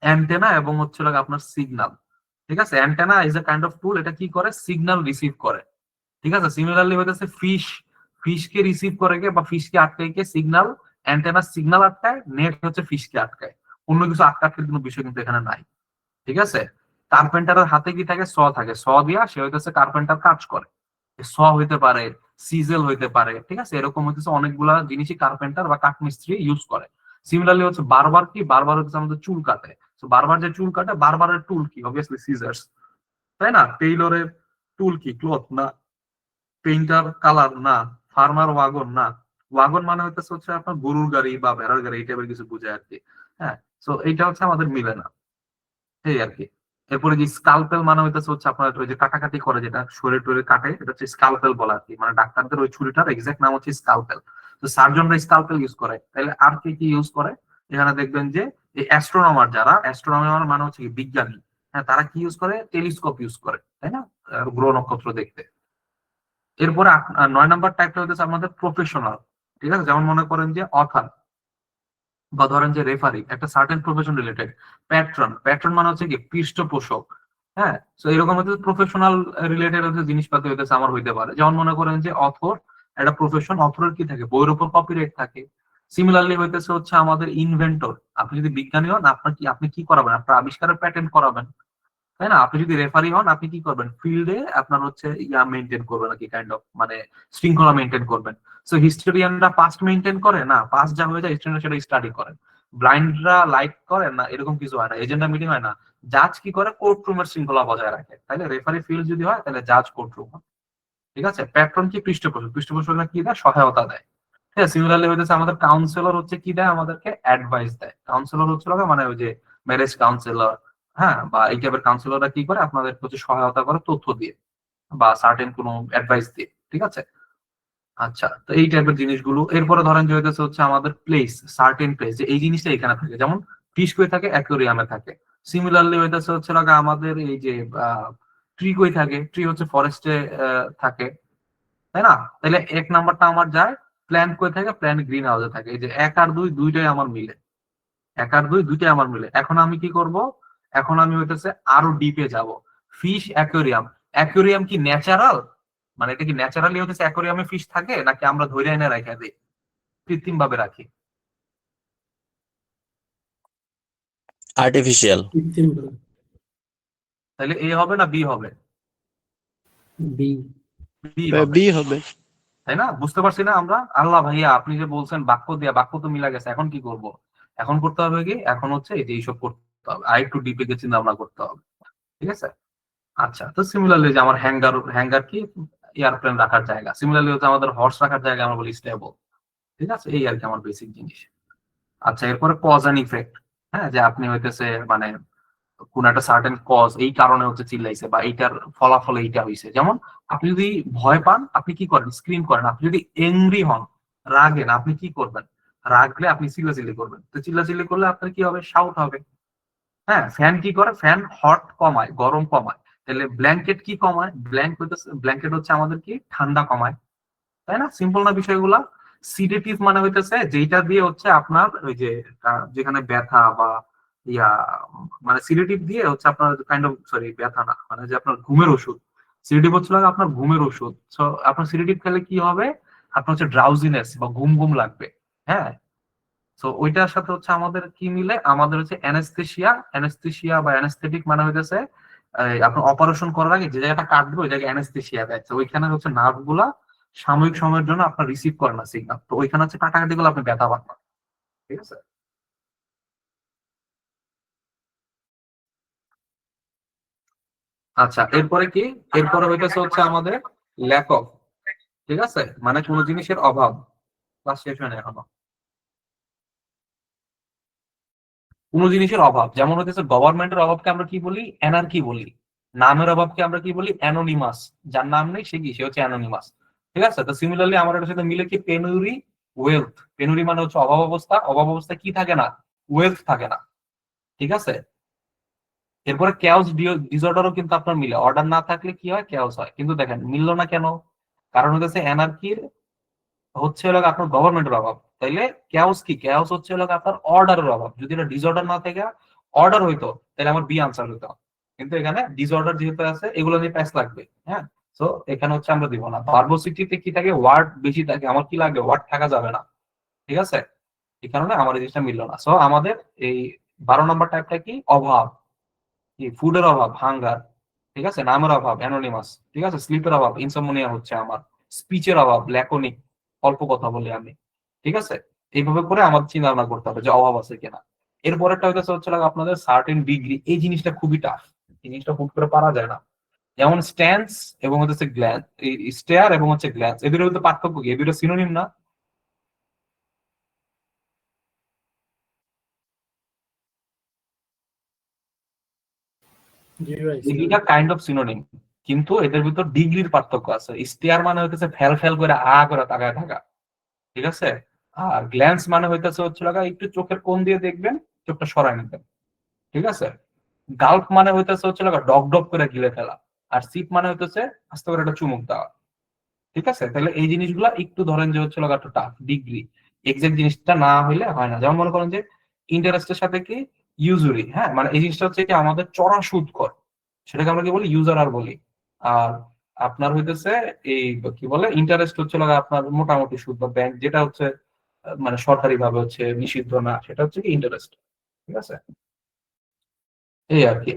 অ্যান্টেনা এবং হচ্ছে লাগে আপনার সিগন্যাল, ঠিক আছে। Antenna is a kind of tool, এটা কি করে, সিগন্যাল রিসিভ করে, ঠিক আছে। সিমিলারলি হইতেছে ফিশকে রিসিভ করে কে বা ফিশকে আটকায় কে, সিগন্যাল, অ্যান্টেনা সিগন্যাল আটকায়, নেট হচ্ছে ফিশকে আটকায়। অন্য কিছু আটকানোর কোনো বিষয় কিন্তু এখানে নাই, ঠিক আছে। কার্পেন্টারের হাতে কি থাকে, স থাকে, স দিয়া সে হইতেছে কার্পেন্টার কাজ করে। স হইতে পারে, সিজেল হইতে পারে, ঠিক আছে। এরকম হইতেছে অনেকগুলা জিনিসই কার্পেন্টার বা কাঠমিস্ত্রি ইউজ করে। সিমিলারলি হচ্ছে বারবার কি, বারবার হচ্ছে আমাদের চুল কাটে। তো বারবার যে চুল কাটে, বারবারের টুল কি, অবভিয়াসলি সিজার্স, তাই না? টেইলরের টুল কি, ক্লথ না। পেইন্টার কালার না। ফার্মার ওয়াগন না। ওয়াগন মানে হচ্ছে আপনার গরুর গাড়ি বা ভেড়ার গাড়ি, এই টাইপের কিছু বোঝায় আর কি। হ্যাঁ, তো এইটা হচ্ছে আমাদের মিলে না, এই আর কি। এরপরে যে স্কালপেল মানে হচ্ছে আপনার ওই যে কাটাকাটি করে, যেটা শরীর টরে কাটে, এটা হচ্ছে স্কালপেল বলা আর কি। মানে ডাক্তারদের ওই ছুরিটার এক্সাক্ট নাম হচ্ছে স্কালপেল। তো সার্জনরা স্কালপেল ইউজ করে। তাহলে আর কি কি ইউজ করে? এখানে দেখবেন যে এই অ্যাস্ট্রোনমার, যারা অ্যাস্ট্রোনমার মানে হচ্ছে কি বিজ্ঞানী, হ্যাঁ, তারা কি ইউজ করে? টেলিস্কোপ ইউজ করে, তাই না? গ্রহ নক্ষত্র দেখতে। এরপরে 9 নম্বর টাইপটা হচ্ছে আমাদের প্রফেশনাল। ঠিক আছে, যেমন মনে করেন যে অথার, বা ধরেন যে রেফারি, একটা certain profession related. Patron, patron মানে হচ্ছে কি পৃষ্ঠপোষক। হ্যাঁ, তো এরকম হচ্ছে প্রফেশনাল রিলেটেড হচ্ছে জিনিসপাতি হইতেছে আমার হইতে পারে। যেমন মনে করেন যে অথর, একটা প্রফেশন, অথরের কি থাকে? বইয়ের উপর কপিরাইট থাকে। সিমিলারলি হচ্ছে আমাদের ইনভেন্টর। আপনি যদি বিজ্ঞানী হন, আপনি কি করাবেন? আপনার আবিষ্কারের প্যাটেন্ট করাবেন, তাই না? আপনি যদি রেফারি হন, আপনি কি করবেন? ফিল্ডে আপনার হচ্ছে ইয়া মেনটেন করবেন আর কি, কাইন্ড অফ মানে শৃঙ্খলা মেনটেন করবেন। সো হিস্টোরিয়ানরা পাস্ট মেনটেন করে না, পাস্ট যা হয়ে যায় হিস্টোরিয়ানরা সেটা স্টাডি করেন। ব্লাইন্ডরা লাইক করে না, এরকম কিছু হয় না। এজেন্ডা মিটিং হয় না। জাজ কি করে? কোর্ট রুমের শৃঙ্খলা বজায় রাখে। তাহলে রেফারি ফিল্ড যদি হয়, তাহলে জাজ কোর্ট রুম। ঠিক আছে, প্যাট্রন কি? পৃষ্ঠপোষক। পৃষ্ঠপোষকরা কি দেয়? সহায়তা দেয়। ঠিক আছে, সিমিলারলি হইতেছে আমাদের কাউন্সিলর হচ্ছে কি দেয়? আমাদেরকে অ্যাডভাইস দেয়। কাউন্সিলর হচ্ছে মানে ওই যে ম্যারেজ কাউন্সিলর, হ্যাঁ, বা এই টাইপের কাউন্সিলররা কি করে? আপনাদের হচ্ছে সহায়তা করে তথ্য দিয়ে বা সার্টেন কোনো অ্যাডভাইস দিয়ে। ঠিক আছে, আচ্ছা, তো এই টাইপের জিনিসগুলো। এরপরে ধরেন যে হচ্ছে আমাদের প্লেস, সার্টেন প্লেস, যে এই জিনিসটা এখানে থাকে, যেমন ফিশ কই থাকে? অ্যাকুয়ারিয়ামে থাকে। সিমিলারলি হচ্ছে আমাদের এই যে ট্রি কই থাকে? ট্রি হচ্ছে ফরেস্টে থাকে, তাই না? তাহলে 1 নাম্বারটা আমার যায়। প্ল্যান্ট কই থাকে? প্ল্যান্ট গ্রিন হাউসে থাকে। এই যে 1 আর 2 দুইটাই আমার মিলে। 1 আর 2 দুইটাই আমার মিলে। এখন আমি কি করব? এখন আমি আরো ডিপে যাব। Fish aquarium. অ্যাকোয়ারিয়াম কি ন্যাচারাল? মানে এটা কি ন্যাচারালি অ্যাকোয়ারিয়ামে ফিশ থাকে, নাকি আমরা ধরে এনে রাখা দিই, কৃত্রিম ভাবে রাখি? আর্টিফিশিয়াল। তাহলে এ হবে না বি হবে? বি। বি হবে, বি হবে। তাই না? বুঝতে পারছি না আমরা? আল্লাহ ভাইয়া, আপনি যে বলছেন বাক্য দিয়া, বাক্য তো মিলা গেছে, এখন কি করব? এখন করতে হবে কি? এখন হচ্ছে এই যে এইসব করতে হবে, আর একটু ডিপে গিয়ে চিন্তা ভাবনা করতে হবে। ঠিক আছে, আচ্ছা, তো সিমিলারলি যে আমার হ্যাঙ্গার, হ্যাঙ্গার কি? এয়ারপ্লেন রাখার জায়গা। সিমিলারলি হচ্ছে আমাদের হর্স রাখার জায়গা আমরা বলি স্টেবল। ঠিক আছে, এই আর কি আমার বেসিক জিনিস। আচ্ছা, এরপরে কজ এন্ড ইফেক্ট। হ্যাঁ, যে আপনি মানে কোন একটা সার্টেন কজ, এই কারণে চিল্লাইছে, বা এইটার ফলাফলে এইটা হয়েছে। যেমন আপনি যদি ভয় পান, আপনি কি করেন? স্ক্রিম করেন। আপনি যদি এংরি হন, রাগেন, আপনি কি করবেন? রাগলে আপনি চিল্লাচিল্লি করবেন। তো চিল্লাচিল্লি করলে আপনার কি হবে? শাউট হবে। হ্যাঁ, ফ্যান কি করে? ফ্যান হট কমায়, গরম কমায়। তাহলে ব্ল্যাঙ্কেট কি কমায়? ব্ল্যাঙ্কেট হচ্ছে আমাদের কি? ঠান্ডা কমায়, তাই না? সিম্পল না বিষয়গুলা? সিডেটিভ মানে যেটা দিয়ে আপনার ওই যে যেখানে ব্যথা বা ইয়া, মানে সিডেটিভ দিয়ে আপনার কাইন্ড অফ, সরি ব্যথা না, মানে যে আপনার ঘুমের ওষুধ। সিডেটিভ আপনার ঘুমের ওষুধ। সো আপনার সিডেটিভ খেলে কি হবে? আপনার ড্রাউজিনেস বা ঘুম ঘুম লাগবে। হ্যাঁ, তো ওইটার সাথে আমাদের কি মিলে? আমাদের অ্যানেস্থেশিয়া। অ্যানেস্থেশিয়া বা অ্যানেস্থেটিক মানে আপনার অপারেশন করার আগে যে জায়গাটা কাটবে, ওই জায়গায় অ্যানেস্থেশিয়া দেয়। তো ওইখানে নার্ভ গুলা সাময়িক সময়ের জন্য আপনার রিসিভ করে না সিগন্যাল, তো ওইখানে কাটাকাটি গুলো আপনি ব্যথা পান না। ঠিক আছে, আচ্ছা, এরপরে কি? এরপরে আমাদের ল্যাক অফ। ঠিক আছে, মানে কোন জিনিসের অভাব। ক্লাস শেষ হয় না এখনো। কোন জিনিসের অভাব, যেমন গভর্নমেন্টের অভাবকে আমরা কি বলি? অ্যানার্কি বলি। নামের অভাবকে আমরা কি বলি? অ্যানোনিমাস। যার নাম নেই সে কি? সে অ্যানোনিমাস। ঠিক আছে, তো সিমিলারলি আমার এটার সাথে মিলে কি? পেনুরি, ওয়েলথ। পেনুরি মানে অভাব অবস্থা। অভাব অবস্থা কি থাকে না? ওয়েলথ থাকে না। ঠিক আছে, এরপরে ক্যাওস ডিসঅর্ডারও কিন্তু আপনার মিলে। অর্ডার না থাকলে কি হয়? ক্যাওস হয়। কিন্তু দেখেন মিললো না কেন? কারণ অ্যানার্কির আপনার গভর্নমেন্টের অভাব। তাইলে ক্যাওস কি? ক্যাওস আপনার অর্ডারের অভাব। যদি এটা ডিসঅর্ডার না থেকে অর্ডার হইতো, তাহলে আমার বি আনসার হইতো। কিন্তু এখানে ডিসঅর্ডার যেহেতু আছে, এগুলো নিয়ে প্যাচ লাগবে। হ্যাঁ, তো এখানে আমরা দিব না। ভার্বোসিটিতে কি থাকে? ওয়ার্ড বেশি থাকে। আমার কি লাগবে? ওয়ার্ড থাকা যাবে না। ঠিক আছে, এই কারণে আমার এই জিনিসটা মিললো না। সো আমাদের এই 12 নম্বর টাইপটা কি? অভাব। কি? ফুডের অভাব, হাঙ্গার। ঠিক আছে, নামের অভাব, অ্যানোনিমাস। ঠিক আছে, স্লিপের অভাব, ইনসমনিয়া হচ্ছে আমার। স্পিচের অভাব, ল্যাকোনিক, অল্প কথা বলি আমি। ঠিক আছে, এইভাবে করে আমাদের চিন্তা ভাবনা করতে হবে যে অভাব আছে কিনা। এরপরেরটা হচ্ছে আপনাদের সার্টেন ডিগ্রি। এই জিনিসটা খুবই টাফ, জিনিসটা হুট করে পারা যায় না। যেমন স্ট্যান্স এবং হচ্ছে গ্ল্যান্স, স্টেয়ার এবং হচ্ছে গ্ল্যান্স, এদের মধ্যে পার্থক্য কি? এদের সিনোনিম না? এই দুইটা কাইন্ড অফ সিনোনিম, কিন্তু এদের ভিতর ডিগ্রির পার্থক্য আছে। স্টেয়ার মানে হইতেছে ফেল ফেল করে করে তাকায় থাকা, ঠিক আছে? আর গ্ল্যান্স মানে হইতেছে একটু চোখের কোণ দিয়ে দেখবেন, চোখটা সরায় নেবেন, ঠিক আছে? গাল্প মানে হইতেছে ডক ডক করে গিলে ফেলা। আর সিপ মানে হইতেছে আস্তে করে একটা চুমুক দেওয়া, ঠিক আছে? তাহলে এই জিনিসগুলা একটু ধরেন যে একটু টাফ। ডিগ্রি এক্সাক্ট জিনিসটা না হইলে হয় না। যেমন মনে করেন যে ইন্টারেস্টের সাথে কি ইউজুরি, হ্যাঁ, মানে এই জিনিসটা হচ্ছে কি আমাদের চড়া সুদ কর, সেটাকে আমরা কি বলি? ইউজার আর বলি। আর আপনার হইতেছে এই কি বলে ইন্টারেস্ট আপনার মোটামুটি সুদ বা ব্যাংক যেটা হচ্ছে মানে সরকারি ভাবে হচ্ছে নিষিদ্ধ না, সেটা হচ্ছে কি ইন্টারেস্ট, ঠিক আছে? এই আর কি।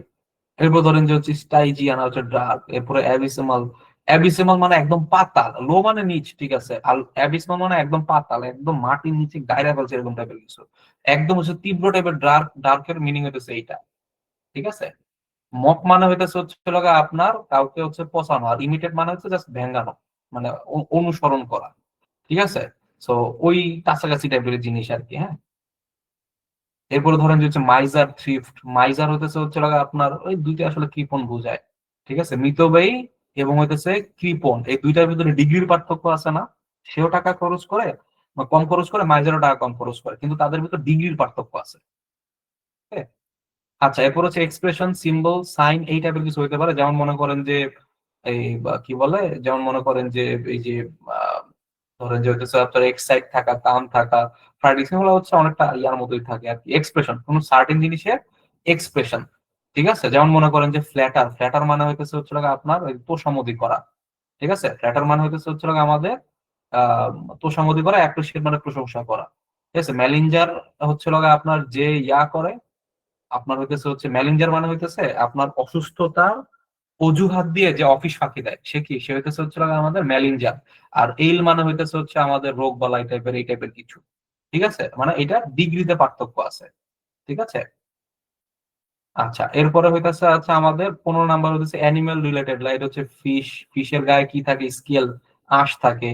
এরপর ধরেন যে হচ্ছে স্টাইজিয়ানা হচ্ছে ড্রাগ, এরপরে অ্যাবিসিমাল। অ্যাবিসিমাল মানে একদম পাতাল, লো মানে নিচ, ঠিক আছে? আর অ্যাবিসমাল মানে একদম পাতাল, একদম মাটির নিচে গায়রা ফেলছে এরকম টাইপের কিছু। একদম হচ্ছে তীব্র টাইপের ডার্কের মিনিং হইতেছে এইটা, ঠিক আছে? মক মানে হইতেছে আপনার কাউকে হচ্ছে পচানো, আর ইমিটেট মানে হচ্ছে জাস্ট ভেঙ্গানো, মানে অনুসরণ করা, ঠিক আছে? সো ওই কাছাকাছি টাইপের জিনিস আর কি, হ্যাঁ। এরপরে ধরেন যে হচ্ছে মাইজার থ্রিফট। মাইজার হইতেছে আপনার ওই দুইটা আসলে কৃপণ বোঝায়, ঠিক আছে? মিতব্যয়ী এবং হইতেছে কৃপণ, এই দুইটার ভিতরে ডিগ্রির পার্থক্য আছে না? সেও টাকা খরচ করে বা কম খরচ করে, মাইজারও টাকা কম খরচ করে, কিন্তু তাদের ভিতর ডিগ্রির পার্থক্য আছে, ঠিক আছে? আচ্ছা, এরপর হচ্ছে এক্সপ্রেশন, সিম্বল, সাইন, এই টাইপের কিছু হইতে পারে। যেমন মনে করেন যে এই কি বলে, যেমন মনে করেন যে এই যে আহ, ধরেন যে হচ্ছে আপনার এক্সাইট থাকা, কাম থাকা, প্রাইডিসিং হলো হচ্ছে অনেকটা ইয়ার মতোই থাকে আর কি। এক্সপ্রেশন কোন সার্টেন জিনিসের এক্সপ্রেশন, ঠিক আছে? যেমন মনে করেন যে ফ্ল্যাটার। ফ্ল্যাটার মানে হচ্ছে আপনার ওই তোষামোদী করা, ঠিক আছে? ফ্ল্যাটার মানে হচ্ছে আমাদের আহ তোষামোদী করা, অ্যাপ্রিসিয়েট মানে প্রশংসা করা, ঠিক আছে? ম্যালিঞ্জার আপনার যে ইয়া করে, আপনার হচ্ছে ম্যানেজার মানে হইতেছে আপনার অসুস্থতার অজুহাত দিয়ে যে অফিস ফাঁকি দেয়, সে কি? সে হচ্ছে আমাদের ম্যানেজার। আর এইল মানে হচ্ছে আমাদের রোগ বালাই টাইপের, এই টাইপের কিছু, ঠিক আছে? মানে এটা ডিগ্রিতে পার্থক্য আছে, ঠিক আছে? আচ্ছা, এরপরে হইতেছে আচ্ছা আমাদের 15 নাম্বার হচ্ছে অ্যানিমেল রিলেটেড। লাইক হচ্ছে ফিশ, ফিশের গায়ে কি থাকে? স্কেল, আঁশ থাকে।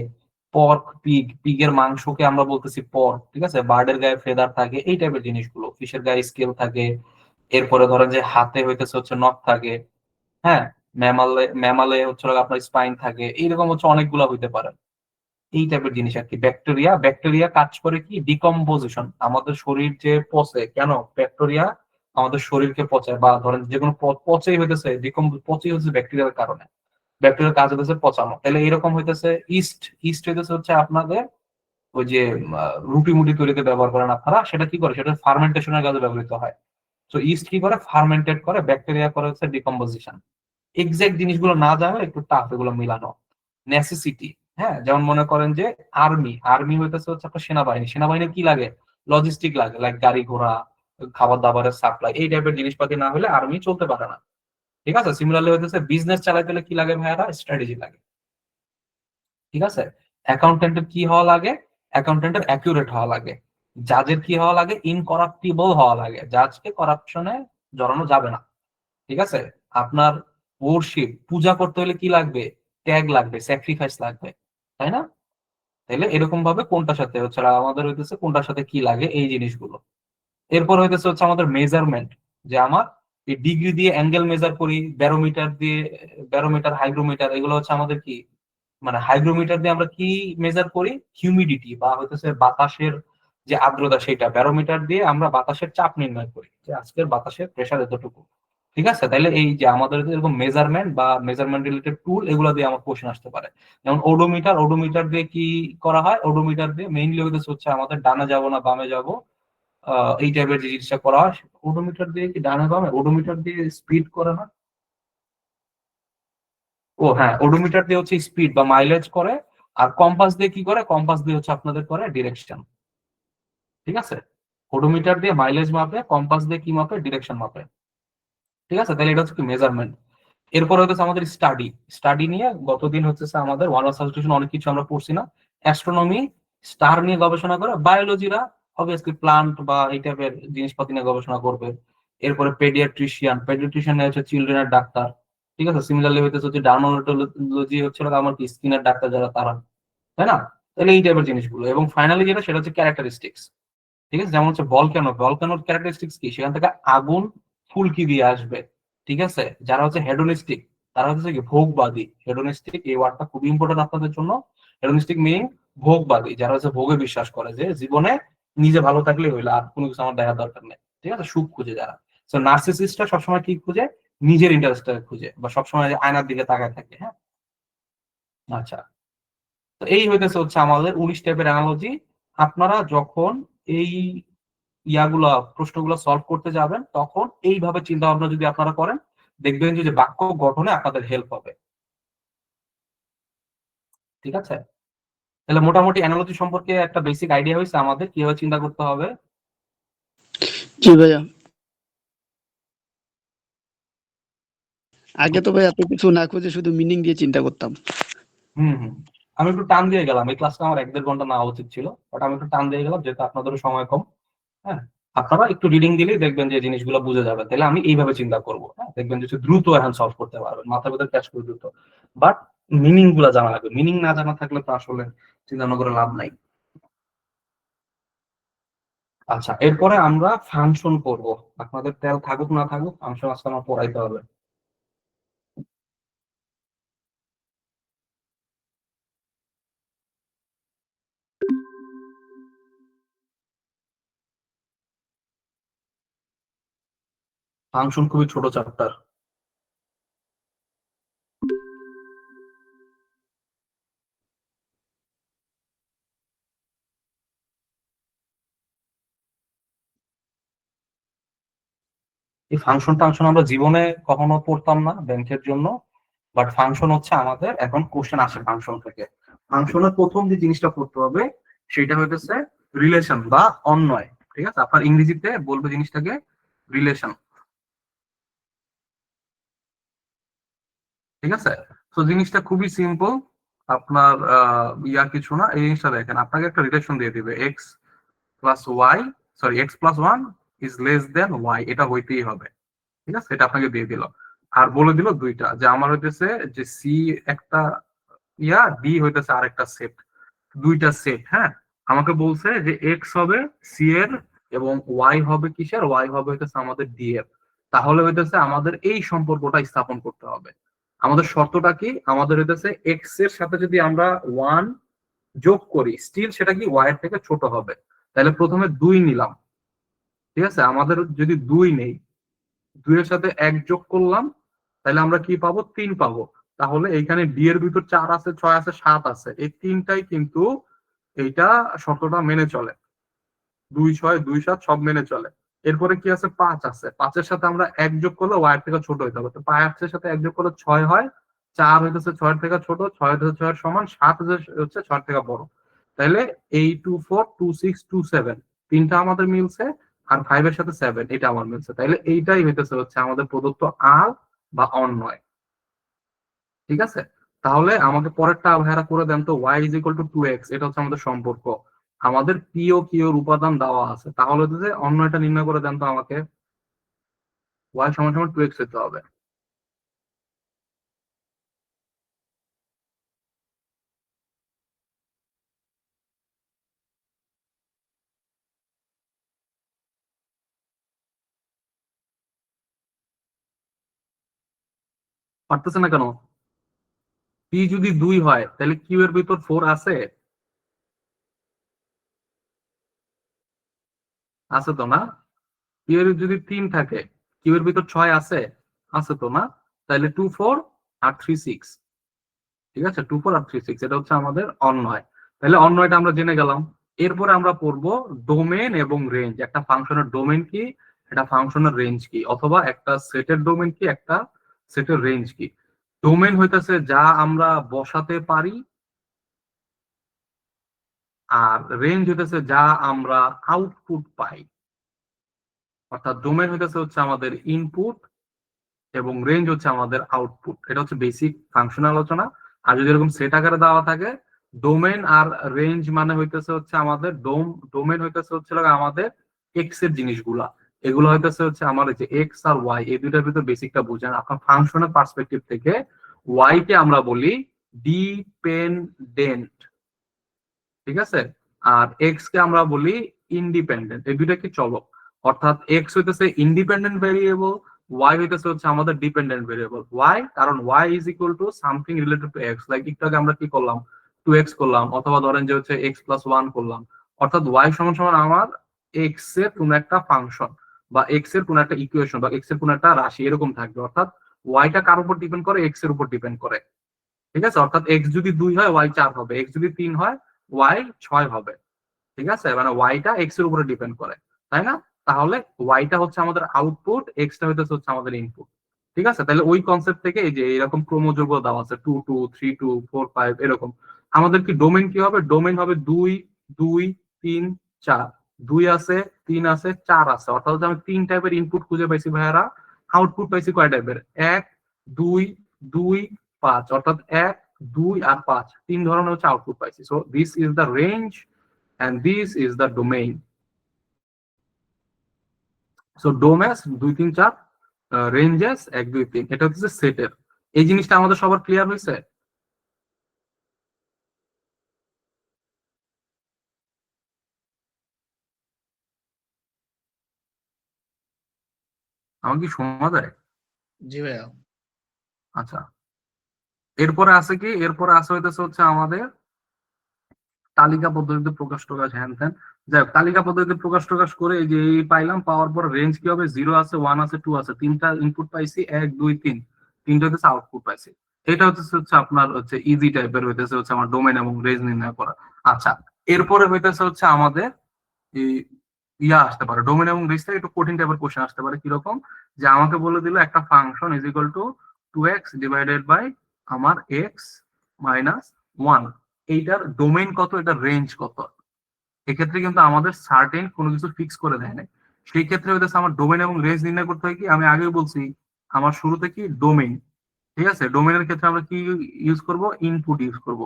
পর্ক, পিগ, পিগের মাংসকে আমরা বলতেছি পর্ক, ঠিক আছে? বার্ডের গায়ে ফেদার থাকে, এই টাইপের জিনিসগুলো। ফিশের গায়ে স্কেল থাকে। এরপরে ধরেন যে হাতে হইতেছে নখ থাকে, হ্যাঁ। ম্যামালে ম্যামালে হচ্ছে আপনার স্পাইন থাকে, এইরকম হচ্ছে অনেকগুলা হইতে পারে, এই টাইপের জিনিস আর কি। ব্যাকটেরিয়া, ব্যাকটেরিয়া কাজ করে কি? ডিকম্পোজিশন। আমাদের শরীর যে পচে কেন? ব্যাকটেরিয়া আমাদের শরীরকে পচায়, বা ধরেন যে কোনো পচেই হইতেছে, পচেই হচ্ছে ব্যাকটেরিয়ার কারণে। ব্যাকটেরিয়ার কাজ হইতেছে পচানো। তাহলে এরকম হইতেছে ইস্ট। ইস্ট হচ্ছে আপনাদের ওই যে রুটি মুটি তৈরিতে ব্যবহার করেন আপনারা, সেটা কি করে? সেটা ফার্মেন্টেশনের কাজে ব্যবহৃত হয়। তো ইস্ট কি করে? ফার্মেন্টেড করে। ব্যাকটেরিয়া করে হচ্ছে ডিকম্পোজিশন। এক্সাক্ট জিনিসগুলো না জানলে একটু টাফ এগুলো মিলানো। নেসেসিটি, হ্যাঁ, যেমন মনে করেন যে আর্মি। আর্মি হচ্ছে আপনার সেনাবাহিনী। সেনাবাহিনীর কি লাগে? লজিস্টিক লাগে, লাইক গাড়ি ঘোড়া, খাবার দাবারের সাপ্লাই, এই টাইপের জিনিসপাতি না হলে আর্মি চলতে পারে না, ঠিক আছে? সিমিলারলি হইতেছে বিজনেস চালাইতে হলে কি লাগে ভাইয়ারা? স্ট্র্যাটেজি লাগে, ঠিক আছে? অ্যাকাউন্টেন্টের কি হওয়া লাগে? অ্যাকাউন্টেন্টের অ্যাকিউরেট হওয়া লাগে। জাজের কি হওয়া লাগে? ইনকরাপ্টিবল হওয়া লাগে। জাজকে করাপশনে জড়ানো যাবে না, ঠিক আছে? আপনার ওরশিপ, পূজা করতে হলে কি লাগবে? ত্যাগ লাগবে, স্যাক্রিফাইস লাগবে, তাই না? তাইলে এরকম ভাবে কোনটার সাথে হচ্ছে আর আমাদের হইতেছে কোনটার সাথে কি লাগে, এই জিনিসগুলো। এরপর হচ্ছে আমাদের মেজারমেন্ট, যে আমার এই ডিগ্রি দিয়ে অ্যাঙ্গেল মেজার করি, ব্যারোমিটার দিয়ে, ব্যারোমিটার, হাইগ্রোমিটার, এগুলো হচ্ছে আমাদের কি? মানে হাইগ্রোমিটার দিয়ে আমরা কি মেজার করি? হিউমিডিটি বা হইতেছে বাতাসের যে আর্দ্রতা, সেটা। ব্যারোমিটার দিয়ে আমরা বাতাসের চাপ নির্ণয় করি, যে আজকের বাতাসের প্রেসার এতটুকু, ঠিক আছে? তাহলে এই যে আমাদের এরকম মেজারমেন্ট বা মেজারমেন্ট রিলেটেড টুল, এগুলো দিয়ে আমার কোশ্চেন আসতে পারে। যেমন ওডোমিটার। ওডোমিটার দিয়ে কি করা হয়? ওডোমিটার দিয়ে মেইনলি হচ্ছে আমাদের ডানে যাব না বামে যাব, এই টাইপের যে জিনিসটা করা হয়। ওডোমিটার দিয়ে কি ডানে বামে? ওডোমিটার দিয়ে স্পিড করে না? ও হ্যাঁ, ওডোমিটার দিয়ে হচ্ছে স্পিড বা মাইলেজ করে। আর কম্পাস দিয়ে কি করে? কম্পাস দিয়ে হচ্ছে আপনাদের করে ডিরেকশন, ঠিক আছে? ওডোমিটার দিয়ে মাইলেজ মাপে, কম্পাস দিয়ে কি মাপে? ডিরেকশন মাপে, ঠিক আছে? তাহলে এটা হচ্ছে কি মেজারমেন্ট। এরপর হচ্ছে আমাদের স্টাডি। স্টাডি নিয়ে গতদিন হচ্ছে আমাদের ওয়ান সাবস্টিটিউশন অনেক কিছু আমরা পড়ছি না? অ্যাস্ট্রোনমি স্টার নিয়ে গবেষণা করে, বায়োলজিরা অবভিয়াসলি প্লান্ট বা এই টাইপের জিনিসপাতি নিয়ে গবেষণা করবে। এরপরে পেডিয়াট্রিশিয়ান হচ্ছে চিলড্রেনের ডাক্তার, ঠিক আছে। সিমিলারলি হইতেছে হচ্ছে ডার্মাটোলজি হচ্ছে আমার কি স্কিনের ডাক্তার যারা, তারা, তাই না? তাহলে এই টাইপের জিনিসগুলো। এবং ফাইনালি যেটা সেটা হচ্ছে ক্যারেক্টারিস্টিক্স, ঠিক আছে। যেমন হচ্ছে ভলক্যানোর ক্যারেক্টারিস্টিক্স কি, সেখান থেকে আগুন ফুলকি দিয়ে আসবে, ঠিক আছে। যারা হচ্ছে হেডোনিস্টিক তারা হচ্ছে কি ভোগবাদী। হেডোনিস্টিক এই ওয়ার্ডটা খুব ইম্পর্টেন্ট আপনাদের জন্য। হেডোনিস্টিক মিনিং ভোগবাদী, যারা হচ্ছে ভোগে বিশ্বাস করে, যে জীবনে নিজে ভালো থাকলে হইলো, আর কোনো কিছু আমার দেখার দরকার নেই, ঠিক আছে। সুখ খুঁজে যারা। তো নার্সিসিস্টরা সবসময় কি খুঁজে, নিজের ইন্টারেস্টটা খুঁজে, বা সবসময় আয়নার দিকে তাকায় থাকে। হ্যাঁ, আচ্ছা। তো এই হইতেছে হচ্ছে আমাদের 19 টাইপের অ্যানালজি। আপনারা যখন এই প্রশ্নগুলো সলভ করতে যাবেন, তখন এইভাবে চিন্তা ভাবনা যদি আপনারা করেন, দেখবেন যে বাক্য গঠনে আপনাদের হেল্প হবে, ঠিক আছে। তাহলে মোটামুটি অ্যানালজি সম্পর্কে একটা বেসিক আইডিয়া হয়েছে আমাদের কিভাবে চিন্তা করতে হবে। জি ভাইয়া, আগে তো ভাই এত কিছু না খুঁজে শুধু মিনিং দিয়ে চিন্তা করতাম। হুম, আমি একটু টান দিয়ে গেলাম, এই ক্লাসটা আমার 1-1.5 ঘন্টা নেওয়া উচিত ছিল, বাট আমি একটু টান দিয়ে গেলাম যেহেতু আপনাদেরও সময় কম। হ্যাঁ, আপনারা একটু রিডিং দিলেই দেখবেন যে জিনিসগুলো বুঝে যাবে। তাহলে আমি এইভাবে চিন্তা করবো, হ্যাঁ, দেখবেন যে দ্রুত এখন সলভ করতে পারবেন, মাথার ভেতর ক্যাচ করে দ্রুত। বাট মিনিং গুলা জানা লাগবে, মিনিং না জানা থাকলে তো আসলে চিন্তা ভাবনা করে লাভ নাই। আচ্ছা, এরপরে আমরা ফাংশন করব। আপনাদের তেল থাকুক না থাকুক, ফাংশন আজকে আমার পড়াইতে হবে। ফাংশন খুবই ছোট চ্যাপ্টার। এই ফাংশন আমরা জীবনে কখনো পড়তাম না ব্যাংকের জন্য, বাট ফাংশন হচ্ছে আমাদের এখন কোশ্চেন আসে ফাংশন থেকে। ফাংশনের প্রথম যে জিনিসটা করতে হবে সেটা হইতেছে রিলেশন বা অন্বয়, ঠিক আছে। আপনার ইংরেজিতে বলবে জিনিসটাকে রিলেশন, ঠিক আছে। তো জিনিসটা খুবই সিম্পল, আপনার কিছু না। এই জিনিসটা দেখেন, আপনাকে একটা রিলেশন দিয়ে দিবে x plus y, sorry x plus one is less than y, এটা হইতেই হবে, ঠিক আছে। এটা আপনাকে দিয়ে দিল, আর বলে দিল দুইটা, যে আমার হইতেছে যে সি একটা ডি হইতেছে আর একটা সেট, দুইটা সেট। হ্যাঁ, আমাকে বলছে যে এক্স হবে সি এর এবং ওয়াই হবে কিসের, ওয়াই হবে হইতেছে আমাদের ডি এর। তাহলে হইতেছে আমাদের এই সম্পর্কটা স্থাপন করতে হবে। আমাদের শর্তটা কি, আমাদের হইতেছে এক্স এর সাথে যদি আমরা ওয়ান যোগ করি, স্টিল সেটা কি ওয়াই এর থেকে ছোট হবে। তাহলে প্রথমে 2 নিলাম, ঠিক আছে। আমাদের যদি 2 নেই, 2 এর সাথে 1 যোগ করলাম, তাহলে আমরা কি পাবো, 3 পাবো। তাহলে এইখানে ডি এর ভিতর 4 আছে, 6 আছে, 7 আছে, এই তিনটাই কিন্তু এইটা শর্তটা মেনে চলে, 2, 6, 2, 7 সব মেনে চলে। এরপরে কি আছে, 5 আছে, 5 এর সাথে আমরা 1 যোগ করলে ওয়াই এর থেকে ছোট হইতে হবে, তো 5 এর সাথে 1 যোগ করলে 6 হয়, 4 হইতেছে 6 এর থেকে ছোট, 6 হইতেছে 6 এর সমান, 7 হচ্ছে 6 এর থেকে বড়। তাহলে এই 2, 4, 2, 6, 2, 7 তিনটা আমাদের মিলছে, আর 5 এর সাথে 7 এটা আমার মিলছে। তাহলে এইটাই হইতেছে হচ্ছে আমাদের প্রদত্ত আর বা অন্বয়, ঠিক আছে। তাহলে আমাকে পরেরটা ভাইরা করে দেন তো, y is equal to 2x, এটা হচ্ছে আমাদের সম্পর্ক। আমাদের পি ও কিউ এর উপাদান দেওয়া আছে, তাহলে হচ্ছে অন্যটা নির্ণয় করে দেন তো আমাকে, y সমান সমান 2x হতে হবে। পারতেছে না কেন? পি যদি 2 হয় তাহলে কিউ এর ভিতর 4 আছে, আছে তো না? কিউ এর যদি 3 থাকে, কিউ এর ভিতর 6 আছে, আছে তো না? তাহলে 2, 4 আর 3, 6, ঠিক আছে। 2, 4 আর 3, 6 এটা হচ্ছে আমাদের অন্বয়। তাহলে অন্বয়টা আমরা জেনে গেলাম। এরপরে আমরা পড়বো ডোমেন এবং রেঞ্জ। একটা ফাংশনের ডোমেন কি, একটা ফাংশনের রেঞ্জ কি, অথবা একটা সেটের ডোমেন কি, একটা সেটের রেঞ্জ কি। ডোমেন হইতেছে যা আমরা বসাতে পারি, আর রেঞ্জ হইতেছে যা আমরা আউটপুট পাই। অর্থাৎ ডোমেন হইতেছে হচ্ছে আমাদের ইনপুট এবং রেঞ্জ হচ্ছে আমাদের আউটপুট। এটা হচ্ছে বেসিক ফাংশন আলোচনা। আর যদি এরকম সেট আকারে দেওয়া থাকে, ডোমেন আর রেঞ্জ মানে হইতেছে হচ্ছে আমাদের ডোমেন হইতেছে হচ্ছে লাগা আমাদের এক্স এর জিনিসগুলা, এগুলো হইতেছে হচ্ছে আমার এই যে এক্স আর ওয়াই, এই দুইটার ভিতর বেসিকটা বুঝেন আপনার ফাংশনের পার্সপেক্টিভ থেকে। ওয়াই কে আমরা বলি ডিপেন্ডেন্ট, ঠিক আছে, আর এক্স কে আমরা বলি ইন্ডিপেন্ডেন্ট। এই দুইটা কি চলক, অর্থাৎ এক্স হইতেছে ইন্ডিপেন্ডেন্ট ভেরিয়েবল, ওয়াই হইতেছে হচ্ছে আমাদের ডিপেন্ডেন্ট ভেরিয়েবল। ওয়াই কারণ y is equal to something related to x, like একটু আগে আমরা কি করলাম, 2x করলাম, অথবা ধরেন যে হচ্ছে x+1 করলাম। অর্থাৎ ওয়াই সমান সমান আমার এক্স এর কোন একটা ফাংশন বা এক্স এর কোন একটা ইকুয়েশন বা এক্স এর কোন একটা রাশি এরকম থাকবে। অর্থাৎ ওয়াইটা কার উপর ডিপেন্ড করে, এক্স এর উপর ডিপেন্ড করে, ঠিক আছে। অর্থাৎ এক্স যদি 2 হয় ওয়াই 4 হবে, এক্স যদি 3 হয় ওয়াই 6 হবে, ঠিক আছে, মানে ওয়াইটা এক্স এর উপরে ডিপেন্ড করে, তাই না? তাহলে ওয়াইটা হচ্ছে আমাদের আউটপুট, এক্সটা হচ্ছে আমাদের ইনপুট, ঠিক আছে। তাহলে ওই কনসেপ্ট থেকে এই যে এরকম ক্রমযোগ্য দেওয়া আছে 2 2 3 2 4 5 এরকম, আমাদের কি ডোমেন কি হবে, ডোমেন হবে 2 2 3 4, 2 আছে 3 আছে 4 আছে, অর্থাৎ হচ্ছে আমি 3 টাইপের ইনপুট খুঁজে পাইছি ভাইয়ারা, আউটপুট পাইছি কয় টাইপের, 1 2 2 5, অর্থাৎ 1 2 আর 5 তিন ধরনের হচ্ছে আউটপুট পাইছি। So this is the range and this is the domain. So domains 2 3 4, ranges 1 2 3, এটা হচ্ছে সেটের। এই জিনিসটা আমাদের সবার ক্লিয়ার হয়েছে? আমার কি শোনা যায়? জি ভাইয়া। আচ্ছা, এরপরে আছে কি, এরপরে আছে হইতেছে হচ্ছে আমাদের তালিকা পদ্ধতিতে প্রকাশ টকাশ হ্যান ত্যান। যাই হোক, তালিকা পদ্ধতিতে প্রকাশ টকাশ করে এই যে এই পাইলাম, পাওয়ার পর রেঞ্জ কি হবে, 0 আছে 1 আছে 2 আছে, তিনটা ইনপুট পাইছি 1 2 3, তিনটা হচ্ছে আউটপুট পাইছি। এটা হচ্ছে আপনার হচ্ছে ইজি টাইপের হইতেছে হচ্ছে আমার ডোমেন এবং রেঞ্জ নির্ণয় করা। আচ্ছা, এরপরে হইতেছে হচ্ছে আমাদের এই ইয়া আসতে পারে, ডোমেন এবং রেঞ্জ থেকে একটু কঠিন টাইপের কোশ্চেন আসতে পারে। কিরকম, যে আমাকে বলে দিল একটা function is equal to 2x divided by আমার x মাইনাস 1, এইটার ডোমেইন কত, এটার রেঞ্জ কত। এক্ষেত্রে কিন্তু আমাদের সার্টেন কোনো কিছু ফিক্স করে দেয় না, সেই ক্ষেত্রে হইতেছে আমার ডোমেইন এবং রেঞ্জ নির্ণয় করতে হয় কি, আমি আগেই বলছি আমার শুরুতে কি ডোমেইন, ঠিক আছে। ডোমেইনের ক্ষেত্রে আমরা কি ইউজ করব, ইনপুট ইউজ করব।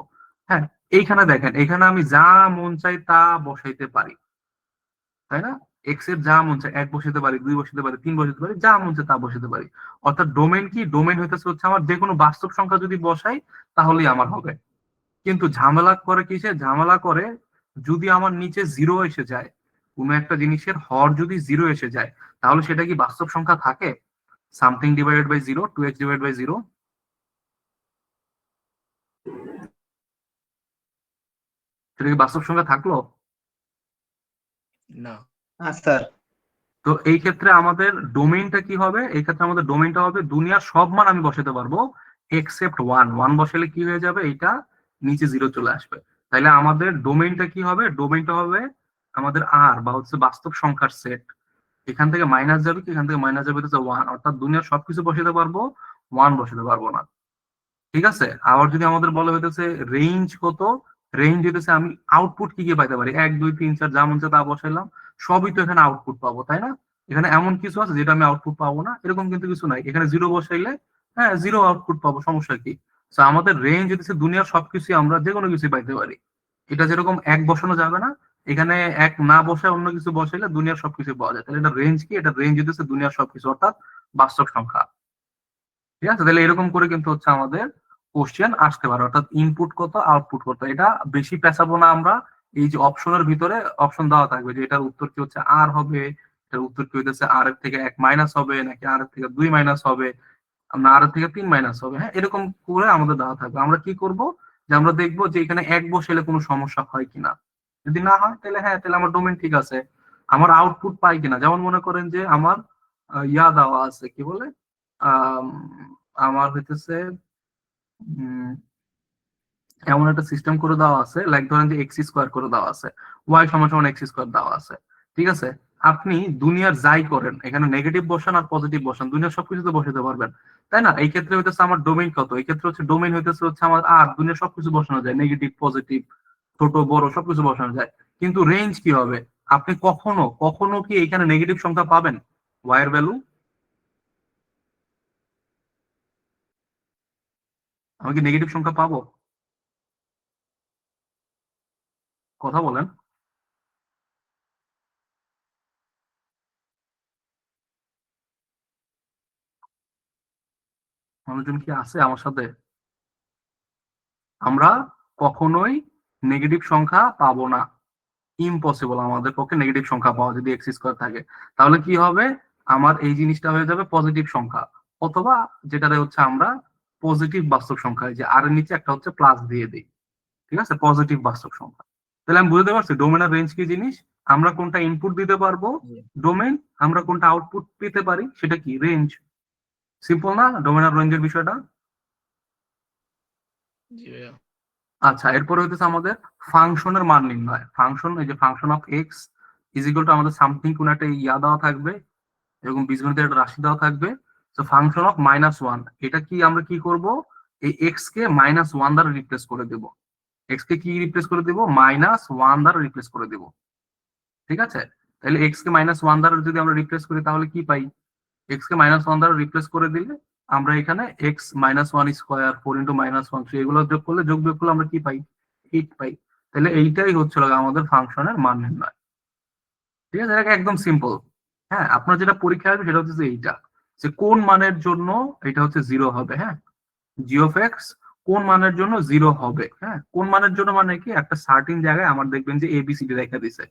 হ্যাঁ, এইখানে দেখেন, এখানে আমি যা মন চাই তা বসাইতে পারি, তাই না? এক্স এর যা মন চাই, 1 বসাতে পারি, 2 বসাতে পারি, 3 বসাতে পারি, যা মন চাই তা বসাতে পারি। অর্থাৎ ডোমেইন কি, ডোমেইন হইতেছে হচ্ছে আমার যে কোনো বাস্তব সংখ্যা যদি বসাই তাহলেই আমার হবে। কিন্তু ঝামেলা করে কিসে, ঝামেলা করে যদি আমার নিচে 0 এসে যায়, কোনো একটা জিনিসের হর যদি 0 এসে যায়, তাহলে সেটা কি বাস্তব সংখ্যা থাকে? Something divided by 0, 2x divide by 0, সেটা কি বাস্তব সংখ্যা থাকলো? না। স্যার। তো এই ক্ষেত্রে আমাদের ডোমেইনটা কি হবে, এই ক্ষেত্রে আমাদের ডোমেইনটা হবে দুনিয়ার সব মান আমি বসাতে পারবো এক্সেপ্ট 1, 1 বসালে কি হয়ে যাবে, এটা নিচে 0 চলে আসবে। তাইলে আমাদের ডোমেইনটা কি হবে, ডোমেইনটা হবে আমাদের আর বা হচ্ছে বাস্তব সংখ্যার সেট। এখান থেকে মাইনাস যাবে কি, এখান থেকে মাইনাস যাবে হচ্ছে 1, অর্থাৎ দুনিয়ার সবকিছু বসাতে পারবো, 1 বসাতে পারবো না, ঠিক আছে। আবার যদি আমাদের বলা হইতেছে রেঞ্জ কত, রেঞ্জ হইতেছে আমি আউটপুট কি কি পাইতে পারি, 1 2 3 4 যা মন চায় তা বসাইলাম, সবই তো এখানে আউটপুট পাবো, তাই না? এখানে এমন কিছু আছে যেটা আমি আউটপুট পাবো না, এরকম কিন্তু কিছু নাই। এখানে 0 বসাইলে হ্যাঁ 0 আউটপুট পাবো, সমস্যা কি? তো আমাদের রেঞ্জ হইতেছে দুনিয়ার সবকিছু আমরা যে কোনো কিছু পাইতে পারি। এটা যেরকম 1 বসানো যাবে না, এখানে 1 না বসায় অন্য কিছু বসাইলে দুনিয়ার সবকিছু পাওয়া যায়। তাহলে এটা রেঞ্জ কি, এটা রেঞ্জ হইতেছে দুনিয়ার সবকিছু, অর্থাৎ বাস্তব সংখ্যা, ঠিক আছে। তাহলে এরকম করে কিন্তু হচ্ছে আমাদের কোশ্চেন আসতে পারে, অর্থাৎ ইনপুট কত আউটপুট কত। এটা বেশি পেঁচাবো না আমরা, এই যে অপশনের ভিতরে অপশন দেওয়া থাকবে যে এটার উত্তর কি হচ্ছে আর হবে, এটার উত্তর কি হইতেছে আর এর থেকে 1 মাইনাস হবে, নাকি আর এর থেকে 2 মাইনাস হবে, না আর এর থেকে 3 মাইনাস হবে। হ্যাঁ, এরকম করে আমাদের দেওয়া থাকবে। আমরা কি করব, যে আমরা দেখবো যে এখানে 1 বসাইলে কোনো সমস্যা হয় কিনা, যদি না হয় তাহলে হ্যাঁ, তাহলে আমার ডোমেন ঠিক আছে। আমার আউটপুট পাই কিনা, যেমন মনে করেন যে আমার ইয়া দেওয়া আছে, কি বলে, আম, আমার হইতেছে এমন একটা সিস্টেম করে দেওয়া আছে, লাইক ধরেন যে এক্স স্কোয়ার করে দেওয়া আছে, ওয়াই সমান সমান এক্স স্কোয়ার দেওয়া আছে, ঠিক আছে। আপনি দুনিয়ার যাই করেন, এখানে নেগেটিভ বসান আর পজিটিভ বসান, দুনিয়ার সবকিছুতে বসাতে পারবেন, তাই না? এই ক্ষেত্রে হইতেছে আমার ডোমেইন কত, এই ক্ষেত্রে হচ্ছে ডোমেইন হইতেছে হচ্ছে আমার আর, দুনিয়ার সবকিছু বসানো যায়, নেগেটিভ পজিটিভ ছোট বড় সবকিছু বসানো যায়। কিন্তু রেঞ্জ কি হবে, আপনি কখনো কখনো কি এখানে নেগেটিভ সংখ্যা পাবেন, ওয়াই এর ভ্যালু? আমি কি নেগেটিভ সংখ্যা পাবো? কথা বলেন। মানুষজন কি আছে আমার সাথে? আমরা কখনোই নেগেটিভ সংখ্যা পাবো না, ইম্পসিবল আমাদের পক্ষে নেগেটিভ সংখ্যা পাওয়া যদি এক্স স্কোয়ার থাকে। তাহলে কি হবে, আমার এই জিনিসটা হয়ে যাবে পজিটিভ সংখ্যা, অথবা যেটাতে হচ্ছে আমরা পজিটিভ বাস্তব সংখ্যা, যে আর এর নিচে একটা হচ্ছে প্লাস দিয়ে দিই, ঠিক আছে, পজিটিভ বাস্তব সংখ্যা। তাহলে আমি বুঝতে পারছি ডোমেন আর রেঞ্জ কি জিনিস। আমরা কোনটা ইনপুট দিতে পারবো ডোমেন, আমরা কোনটা আউটপুট পেতে পারি সেটা কি রেঞ্জ। সিম্পল না ডোমেন আর রেঞ্জের বিষয়টা? জি ভাইয়া। আচ্ছা, এরপরে হইতেছে আমাদের ফাংশনের মান নির্ণয়। ফাংশন, এই যে function of x is equal two আমাদের সামথিং কোন একটা ইয়া দেওয়া থাকবে, এরকম বীজগণিতের একটা রাশি দেওয়া থাকবে। তো ফাংশন অফ -1, এটা কি আমরা কি করব, এই এক্স কে -1 দ্বারা রিপ্লেস করে দেব। এক্স কে কি রিপ্লেস করে দেব, -1 দ্বারা রিপ্লেস করে দেব, ঠিক আছে। তাহলে এক্স কে -1 দ্বারা যদি আমরা রিপ্লেস করি তাহলে কি পাই, এক্স কে -1 দ্বারা রিপ্লেস করে দিলে আমরা এখানে এক্স -1 স্কোয়ার 4 × -1 এগুলো যোগ করলে, যোগ বিয়োগ করলে আমরা কি পাই, 8 পাই। তাহলে এইটাই হচ্ছে আমাদের ফাংশনের মান নির্ণয়, ঠিক আছে। এটা একদম সিম্পল। হ্যাঁ, আপনার যেটা পরীক্ষা আসবে সেটা হচ্ছে এইটা, যে কোন মানের জন্য এটা হচ্ছে 0 হবে। হ্যাঁ, জি অফ এক্স কোন মানের জন্য 0 হবে। হ্যাঁ, কোন মানের জন্য মানে কি, একটা সার্টিন জায়গায় আমার দেখবেন যে এবিসিডি রেখা দিছে,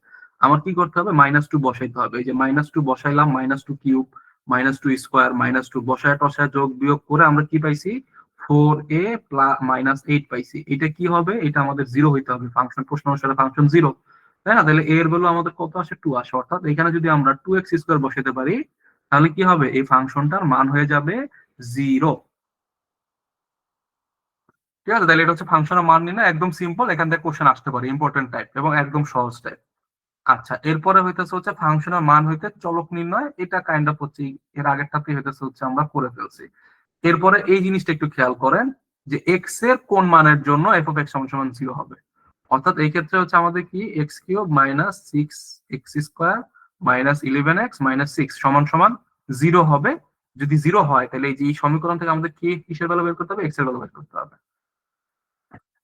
আমার কি করতে হবে, -2 বসাইতে হবে। এই যে -2 বসাইলাম, -2 কিউব, -2 স্কোয়ার, -2 বসায় টসায় যোগ বিয়োগ করে আমরা কি পাইছি, 4a -8 পাইছি। এটা কি হবে, এটা আমাদের 0 হইতে হবে, ফাংশন প্রশ্ন অনুসারে ফাংশন 0, তাই না। তাহলে এর ভ্যালু আমাদের কত আসে, 2 আসে। অর্থাৎ এখানে যদি আমরা 2x স্কোয়ার বসাতে পারি তাহলে কি হবে, এই ফাংশনটার মান হয়ে যাবে 0, ঠিক আছে। তাহলে এটা হচ্ছে ফাংশনের মান নির্ণয়, একদম সিম্পল। এখান থেকে কোশ্চেন আসতে পারে ইম্পর্টেন্ট টাইপ এবং একদম সহজ টাইপ। আচ্ছা, এরপরে হইতেছে হচ্ছে ফাংশনের মান হইতে চলক নির্ণয়। এটা কাইন্ড অফ হচ্ছে এর আগেরটাতে হইতেছে হচ্ছে আমরা করে ফেলছি। এরপরে এই জিনিসটা একটু খেয়াল করেন যে এক্স এর কোন মানের জন্য এফ অফ এক্স সমান 0 হবে। অর্থাৎ এই ক্ষেত্রে হচ্ছে আমাদের কি, x cube -6x square -11x -6 সমান সমান 0 হবে। যদি 0 হয় তাহলে এই যে এই সমীকরণ থেকে আমাদের কি কিসের ভ্যালু বের করতে হবে, এক্স এর ভ্যালু বের করতে হবে,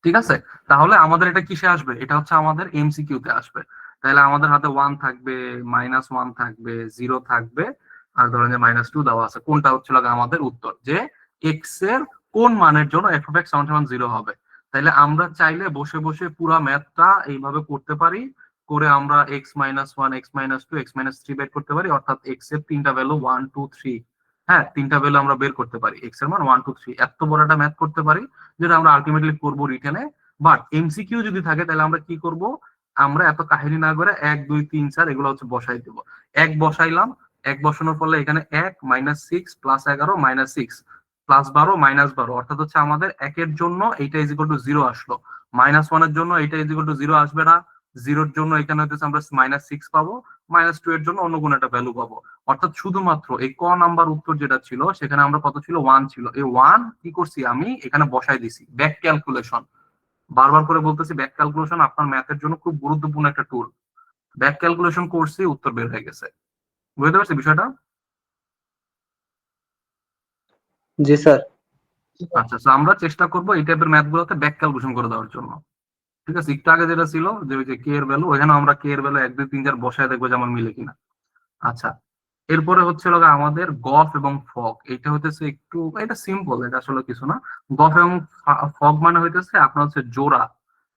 ঠিক আছে। তাহলে আমাদের এটা কিসে আসবে, এটা হচ্ছে আমাদের এমসিকিউ তে আসবে। তাহলে আমাদের হাতে 1 থাকবে, -1 থাকবে, 0 থাকবে, আর ধরেন যে -2 দেওয়া আছে। কোনটা হচ্ছে আমাদের উত্তর, যে এক্স এর কোন মানের জন্য এফ অফ এক্স সমান সমান 0 হবে। তাহলে আমরা চাইলে বসে বসে পুরো ম্যাথটা এইভাবে করতে পারি, করে আমরা x-1, x-2, x-3 বের করতে পারি। অর্থাৎ এক্স এর তিনটা ভ্যালু 1 2 3, হ্যাঁ তিনটা ভ্যালু আমরা বের করতে পারি, এক্স এর মান 1 2 3। এত বড় একটা ম্যাথ করতে পারি যেটা আমরা আলটিমেটলি করবো রিটেনে। বাট এমসিকিউ যদি থাকে তাহলে আমরা কি করব, আমরা এত কাহিনী না করে 1 2 3 4 এগুলো হচ্ছে বসাই দেবো। এক বসাইলাম, এক বসানোর ফলে এখানে 1 -6 +11 -6 +12 -12, অর্থাৎ হচ্ছে আমাদের একের জন্য এইটা ইজ ইকুয়াল টু 0 আসলো, -1 এর জন্য এইটা ইজ ইকুয়াল টু 0 আসবে না, 0 এর জন্য এখানে হচ্ছে আমরা -6 পাবো, -2 এর জন্য অন্য কোনো একটা ভ্যালু পাবো। অর্থাৎ শুধুমাত্র এই ক নাম্বার উত্তর যেটা ছিল সেখানে আমরা কত ছিল, 1 ছিল। এই 1 কি করছি আমি এখানে বসাই দিছি, ব্যাক ক্যালকুলেশন। বারবার করে বলতেছি, ব্যাক ক্যালকুলেশন আপনার ম্যাথের জন্য খুব গুরুত্বপূর্ণ একটা টুল। ব্যাক ক্যালকুলেশন করছি, উত্তর বের হয়ে গেছে। বুঝতে পারছি বিষয়টা? জি স্যার। আচ্ছা, তো আমরা চেষ্টা করবো এই টাইপের ম্যাথ গুলোতে ব্যাক ক্যালকুলেশন করে দেওয়ার জন্য, ঠিক আছে। একটু আগে যেটা ছিল যে ওই যে কে এর ভ্যালু, ওখানে আমরা কে এর ভ্যালু 1 2 3 4 বসায় দেখবো যে আমার মিলে কিনা। আচ্ছা, এরপরে হচ্ছে আমাদের গফ এবং ফগ। এটা হইতেছে একটু, এটা সিম্পল, এটা আসলে কিছু না। গফ এবং ফগ মানে হইতেছে আপনার হচ্ছে জোড়া,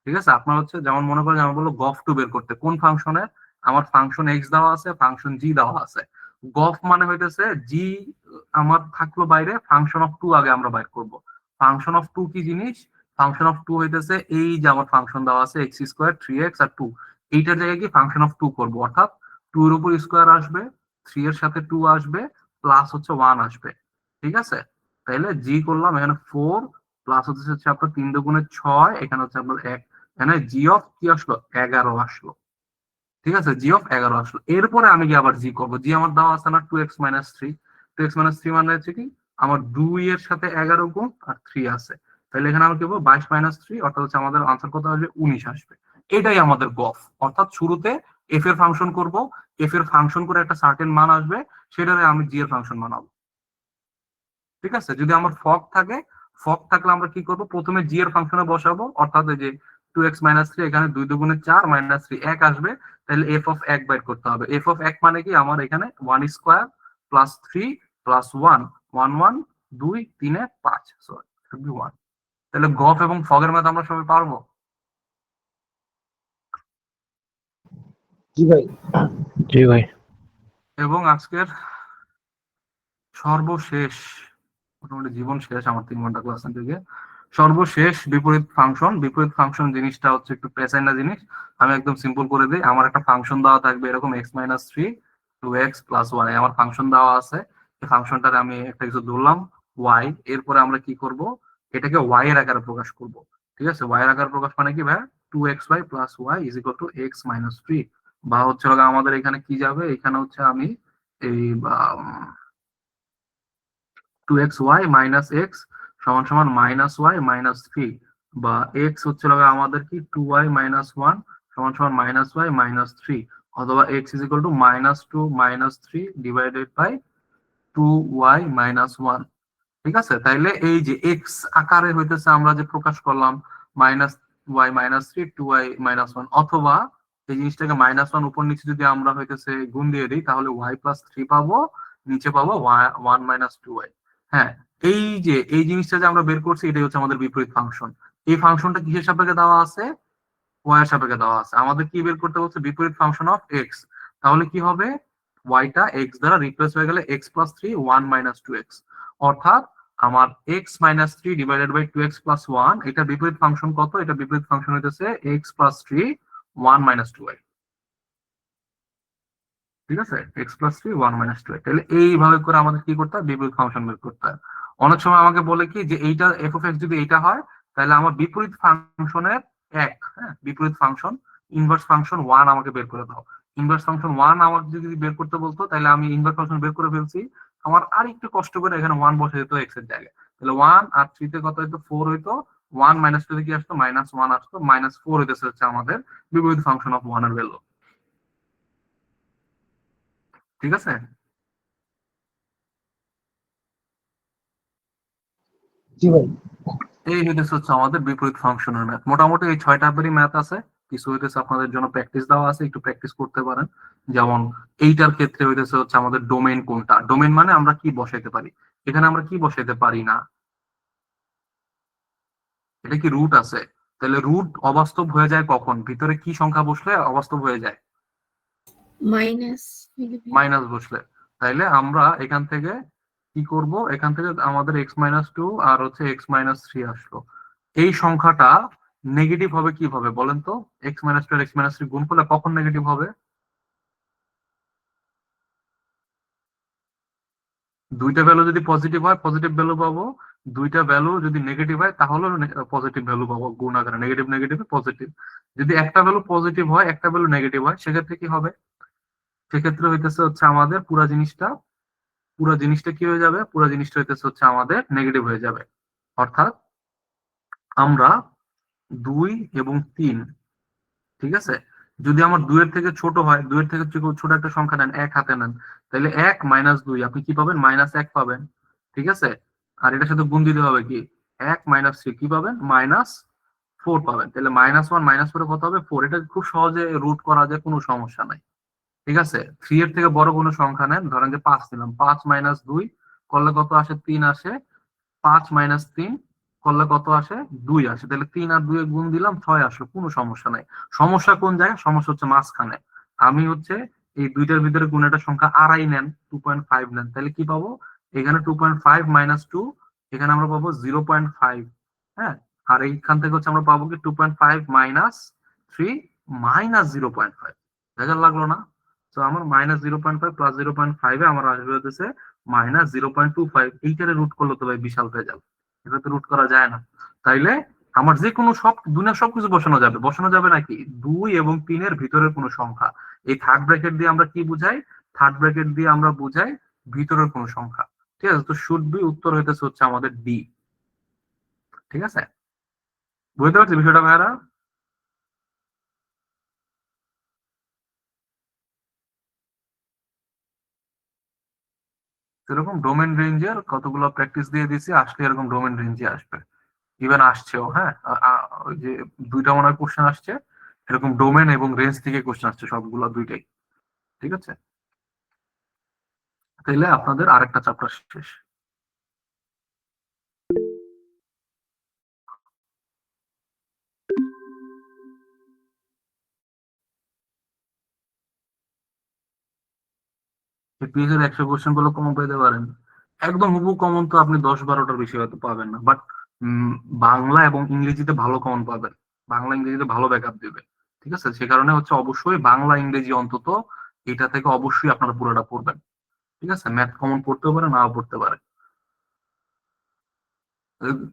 ঠিক আছে। আপনার হচ্ছে যেমন মনে করেন আমি বলবো গফ টু বের করতে, কোন ফাংশনের, আমার ফাংশন এক্স দেওয়া আছে, ফাংশন জি দেওয়া আছে। গফ মানে হইতেছে জি আমার থাকলো বাইরে, ফাংশন অফ টু আগে আমরা বাইর করব। ফাংশন অফ টু কি জিনিস, ফাংশন অফ টু হইতেছে এই যে আমার ফাংশন দেওয়া আছে এক্স স্কোয়ার 3x আর 2, এইটার জায়গায় কি ফাংশন অফ টু করবো। অর্থাৎ 2 এর উপর স্কোয়ার আসবে, 3 এর সাথে 2 আসবে, প্লাস হচ্ছে 1 আসবে, ঠিক আছে। তাইলে জি করলাম, এখানে 4 প্লাস হচ্ছে আপনার 3 দুগুণে 6, এখানে হচ্ছে আপনার 1, এখানে জি অফ কি আসলো, 11 আসলো, ঠিক আছে। জি অফ 11 আসলো। এরপরে আমি কি আবার জি করবো, জি আমার দেওয়া আছে না 2x - 3, 2x - 3 মানে হচ্ছে কি আমার 2 এর সাথে 11 গুণ আর 3 আছে। তাহলে এখানে আমরা কি বলবো 22 - 3, অর্থাৎ হচ্ছে আমাদের আনসার কত আসবে, 19 আসবে। এটাই আমাদের গফ। অর্থাৎ শুরুতে এফ এর ফাংশন করব, এফ এর ফাংশন করে একটা সার্টেন মান আসবে, সেটারে আমি জি এর ফাংশন বানাবো, ঠিক আছে। যদি আমার ফগ থাকে, ফগ থাকলে আমরা কি করব, প্রথমে জি এর ফাংশনে বসাবো, অর্থাৎ এই যে 2x-3, এখানে 2 2 4 -3 1 আসবে, তাহলে f অফ 1 বের করতে হবে। f অফ 1 মানে কি, আমার এখানে 1 square plus 3 plus 1 1 1 2 3 5, sorry should be 1। তাহলে গফ এবং ফগের ম্যাথ আমরা সবাই পারবো। জি ভাই। জি ভাই। এবং আজকের সর্বশেষ, মোটামুটি জীবন শেষ আমার 3 ঘন্টা ক্লাস থেকে, সর্বশেষ বিপরীত ফাংশন। বিপরীত ফাংশন জিনিসটা হচ্ছে একটু পেঁচাইনা জিনিস। আমি একদম সিম্পল করে দিই। আমার একটা ফাংশন দেওয়া থাকবে এরকম x-3 2x + 1, আমার ফাংশন দেওয়া আছে। এই ফাংশনটারে আমি একটা কিছু ধরলাম y, এরপরে আমরা কি করব, এটাকে y এর আকারে প্রকাশ করব। ঠিক আছে, y এর আকারে প্রকাশ মানে কি ভাই, 2xy + y = x-3, বা হচ্ছে আমাদের এখানে কি যাবে, এখানে হচ্ছে আমি এই 2xy - x = -y - 3, বা x হচ্ছে আমাদের কি 2y - 1 = -y - 3, অথবা x = -2 - 3 / 2y - 1। ঠিক আছে, তাইলে এই যে x আকারে হইতেছে আমরা যে প্রকাশ করলাম -y - 3 2y - 1, অথবা এই জিনিসটাকে -1 উপর নিচে যদি আমরা হইতেছে গুণ দিয়ে দিই, তাহলে y + 3 পাবো, নিচে পাবো 1 - 2y। হ্যাঁ, এই যে এই জিনিসটা যে আমরা বের করছি, এটাই হচ্ছে আমাদের বিপরীত ফাংশন। এই ফাংশনটা কিসের সাপেক্ষে দেওয়া আছে, y এর সাপেক্ষে দেওয়া আছে। আমাদের কি বের করতে বলছে, বিপরীত ফাংশন অফ x। তাহলে কি হবে, y টা x দ্বারা রিপ্লেস হয়ে গেলে x + 3 1 - 2x, অর্থাৎ আমার x - 3 / 2x + 1, এটা বিপরীত ফাংশন কত, এটা বিপরীত ফাংশন হইতেছে x + 3 1 - 2y। ঠিক আছে, x + 3 1 - 2y। তাহলে এইভাবে করে আমাদের কি করতে হয়, বিপরীত ফাংশন বের করতে হয়। অনেক সময় আমাকে বলে কি যে এইটা f of x যদি এইটা হয়, তাহলে আমার বিপরীত ফাংশনের এক, হ্যাঁ বিপরীত ফাংশন ইনভার্স ফাংশন 1 আমাকে বের করে দাও। ইনভার্স ফাংশন 1 আমাকে যদি বের করতে বলতো, তাহলে আমি ইনভার্স ফাংশন বের করে ফেলছি। আমার আর একটু কষ্ট করে এখানে 1 বসে যেত x এর জায়গায়, তাহলে 1 আর 3 তে কত হইতো, 4 হইতো। 1 - 2 তে কি আসতো, -1 আসতো। -4 হইতেছে হচ্ছে আমাদের বিপরীত ফাংশন অফ 1 এর ভ্যালু। ঠিক আছে, জি ভাই। এই হইতেছে হচ্ছে আমাদের বিপরীত ফাংশনের ম্যাথ। মোটামুটি এই 6টা টাইপেরই ম্যাথ আছে। কিছু হইতেছে আপনাদের জন্য প্র্যাকটিস দেওয়া আছে, একটু প্র্যাকটিস করতে পারেন। যেমন এইটার ক্ষেত্রে হইতেছে হচ্ছে আমাদের ডোমেইন কোনটা, ডোমেইন মানে আমরা কি বসাইতে পারি, এখানে আমরা কি বসাইতে পারি না, এটা কি রুট আছে, তাহলে রুট অবাস্তব হয়ে যায় কখন, ভিতরে কি সংখ্যা বসলে অবাস্তব হয়ে যায়, মাইনাস মাইনাস বসলে। তাইলে আমরা এখান থেকে কি করব, এখান থেকে আমাদের x-2 আর হচ্ছে x-3 আসলো। এই সংখ্যাটা নেগেটিভ হবে কিভাবে বলেন তো, x-2 আর x-3 গুণ করলে কখন নেগেটিভ হবে, দুইটা ভ্যালু যদি পজিটিভ হয় পজিটিভ ভ্যালু পাবো, দুইটা ভ্যালু যদি নেগেটিভ হয় তাহলে পজিটিভ ভ্যালু পাবো, গুণ আকারে নেগেটিভ নেগেটিভ পজিটিভ। যদি একটা ভ্যালু পজিটিভ হয় একটা ভ্যালু নেগেটিভ হয়, সেক্ষেত্রে কি হবে, সেক্ষেত্রে হইতেছে হচ্ছে আমাদের পুরো জিনিসটা কি হয়ে যাবে, পুরো জিনিসটা হইতেছে হচ্ছে আমাদের নেগেটিভ হয়ে যাবে। অর্থাৎ আমরা 2 এবং 3, ঠিক আছে, যদি আমার 2 এর থেকে ছোট হয়, 2 এর থেকে ছোট একটা সংখ্যা নেন, 1 হাতে নেন, তাহলে 1 - 2 আপনি কি পাবেন, -1 পাবেন। ঠিক আছে, আর এটার সাথে গুণ দিতে হবে কি, 1 - 3 কি পাবেন, -4 পাবেন। তাহলে -1 - 4 কত হবে, 4। এটা খুব সহজে রুট করা যায়, কোনো সমস্যা নাই। ঠিক আছে, 3 এর থেকে বড় কোনো সংখ্যা নেন, ধরেন যে 5 নিলাম, 5 - 2 করলে কত আসে, 3 আসে। 5 - 3 করলে কত আসে, 2 আসে। তাহলে 3 আর 2 এ গুণ দিলাম, 6 আসলো, কোনো সমস্যা নাই। সমস্যা কোন জায়গায়, সমস্যা হচ্ছে মাঝখানে। আমি হচ্ছে এই দুইটার ভিতরে কোন একটা সংখ্যা আড়াই নেন, 2.5 নেন, তাহলে কি পাবো, এখানে 2.5 - 2, এখানে আমরা পাবো 0.5। হ্যাঁ, আর এইখান থেকে হচ্ছে আমরা পাবো কি 2.5 - 3 -0.5। দেখা লাগলো না, তো আমার -0.5 + 0.5 এ আমার আসবে হচ্ছে -0.25। এইটারে রুট করলে তো ভাই বিশাল ভেজাল, এটা তো রুট করা যায় না। তাইলে আমার যে কোনো সব দুনিয়ার সবকিছু বসানো যাবে নাকি, 2 এবং 3 এর ভিতরের কোনো সংখ্যা। এই থার্ড ব্র্যাকেট দিয়ে আমরা কি বুঝাই, থার্ড ব্র্যাকেট দিয়ে আমরা বুঝাই ভিতরের কোনো সংখ্যা। ঠিক আছে, তো শুড বি উত্তর হইতেছে হচ্ছে আমাদের ডি। ঠিক আছে, বুঝতে পারছি বিষয়টা ভাইয়ারা। এরকম ডোমেন রেঞ্জের কতগুলো প্র্যাকটিস দিয়ে দিছি, আসলে এরকম ডোমেন রেঞ্জে আসবে। ইভেন আসছেও, হ্যাঁ। ওই যে দুইটা মনে হয় কোশ্চেন আসছে, এরকম ডোমেন এবং রেঞ্জ থেকে কোশ্চেন আসছে সবগুলো দুইটাই। ঠিক আছে, তাইলে আপনাদের আরেকটা চ্যাপ্টার শেষ। পিএস এর 100 কোশ্চেন গুলো কমন পেতে পারেন, একদম হুবহু কমন তো আপনি 10-12টার বেশি হয়তো পাবেন না, বাট বাংলা এবং ইংরেজিতে ভালো কমন পাবেন, বাংলা ইংরেজিতে ভালো ব্যাকআপ দিবে। ঠিক আছে, সে কারণে হচ্ছে অবশ্যই বাংলা ইংরেজি অন্তত এটা থেকে অবশ্যই আপনারা পুরোটা পড়বেন। ঠিক আছে, ম্যাথ কমন পড়তেও পারে, নাও পড়তে পারে,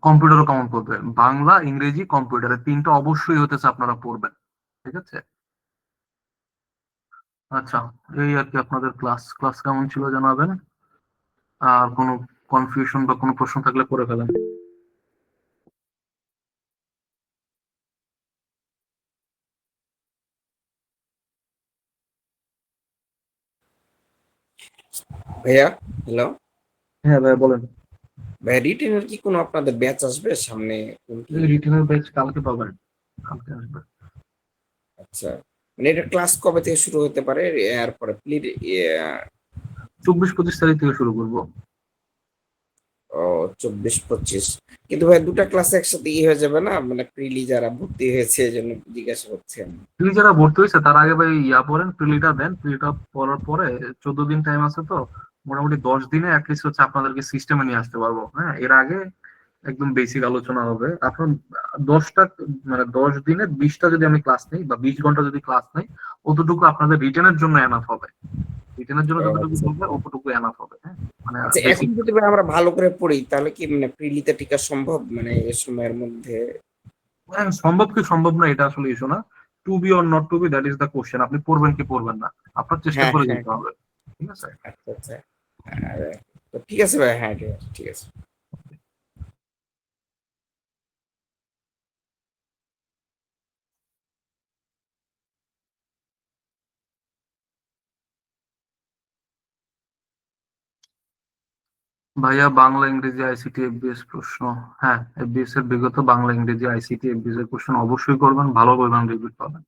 কম্পিউটারও কমন পড়বে, বাংলা ইংরেজি কম্পিউটারে তিনটা অবশ্যই হতেছে আপনারা পড়বেন। ঠিক আছে, আচ্ছা, এই আর কি আপনাদের ক্লাস ক্লাস কেমন ছিল জানাবেন। আর কোনো কনফিউশন বা কোনো প্রশ্ন থাকলে করে ফেলেন। ভাইয়া, হ্যালো। হ্যাঁ ভাই বলেন। ভাইয়া, রিটেনের কি কোনো আপনাদের ব্যাচ আসবে সামনে কোনটি? রিটেনের ব্যাচ কালকে পাবেন, কালকে আসবে। আচ্ছা, মানে এটা ক্লাস কবে থেকে শুরু হতে পারে? এরপরে 24-25 তারিখ থেকে শুরু করবো। ও, 24-25। কিন্তু ভাই দুটা ক্লাস একসাথে হয়ে যাবে না? মানে প্রিলি যারা ভর্তি হয়েছে এই জন্য জিজ্ঞাসা করছেন। প্রিলি যারা ভর্তি হয়েছে তার আগে ভাই পড়েন, প্রিলিটা দেন, প্রিলিটা পড়ার পরে 14 দিন টাইম আছে তো, মোটামুটি 10 দিনে অ্যাটলিস্ট হচ্ছে আপনাদেরকে সিস্টেমে নিয়ে আসতে পারবো। হ্যাঁ, এর আগে একদম বেসিক আলোচনা হবে আপনার। 10টা, মানে 10 দিনে 20টা যদি আমি ক্লাস নেই বা 20 ঘন্টা যদি ক্লাস নেই, অতটুকু আপনাদের রিটেনের জন্য এনাফ হবে। রিটেনের জন্য ও, যতটুকু আচ্ছা। বলবে অতটুকু এনাফ হবে, হ্যাঁ। মানে আচ্ছা, এখন বেসিক যদি ভাই আমরা ভালো করে পড়ি তাহলে কি মানে প্রিলিতে টিকা সম্ভব মানে এ সময়ের মধ্যে? সম্ভব কি সম্ভব না এটা আসলে ইস্যু না। To be or not to be, that is the question. আপনি পড়বেন কি পড়বেন না, আপনার চেষ্টা হ্যাঁ, করে হ্যাঁ। যেতে হবে। ঠিক আছে, আচ্ছা, আচ্ছা। আর, তো ঠিক আছে ভাই, হ্যাঁ, ঠিক আছে, ঠিক আছে। ভাইয়া বাংলা ইংরেজি আইসিটি এফবিএস প্রশ্ন। হ্যাঁ, এফবিএস এর বিগত বাংলা ইংরেজি আইসিটি এফবিএস এর কোশ্চেন অবশ্যই করবেন, ভালো করবেন, রিপিট পাবেন।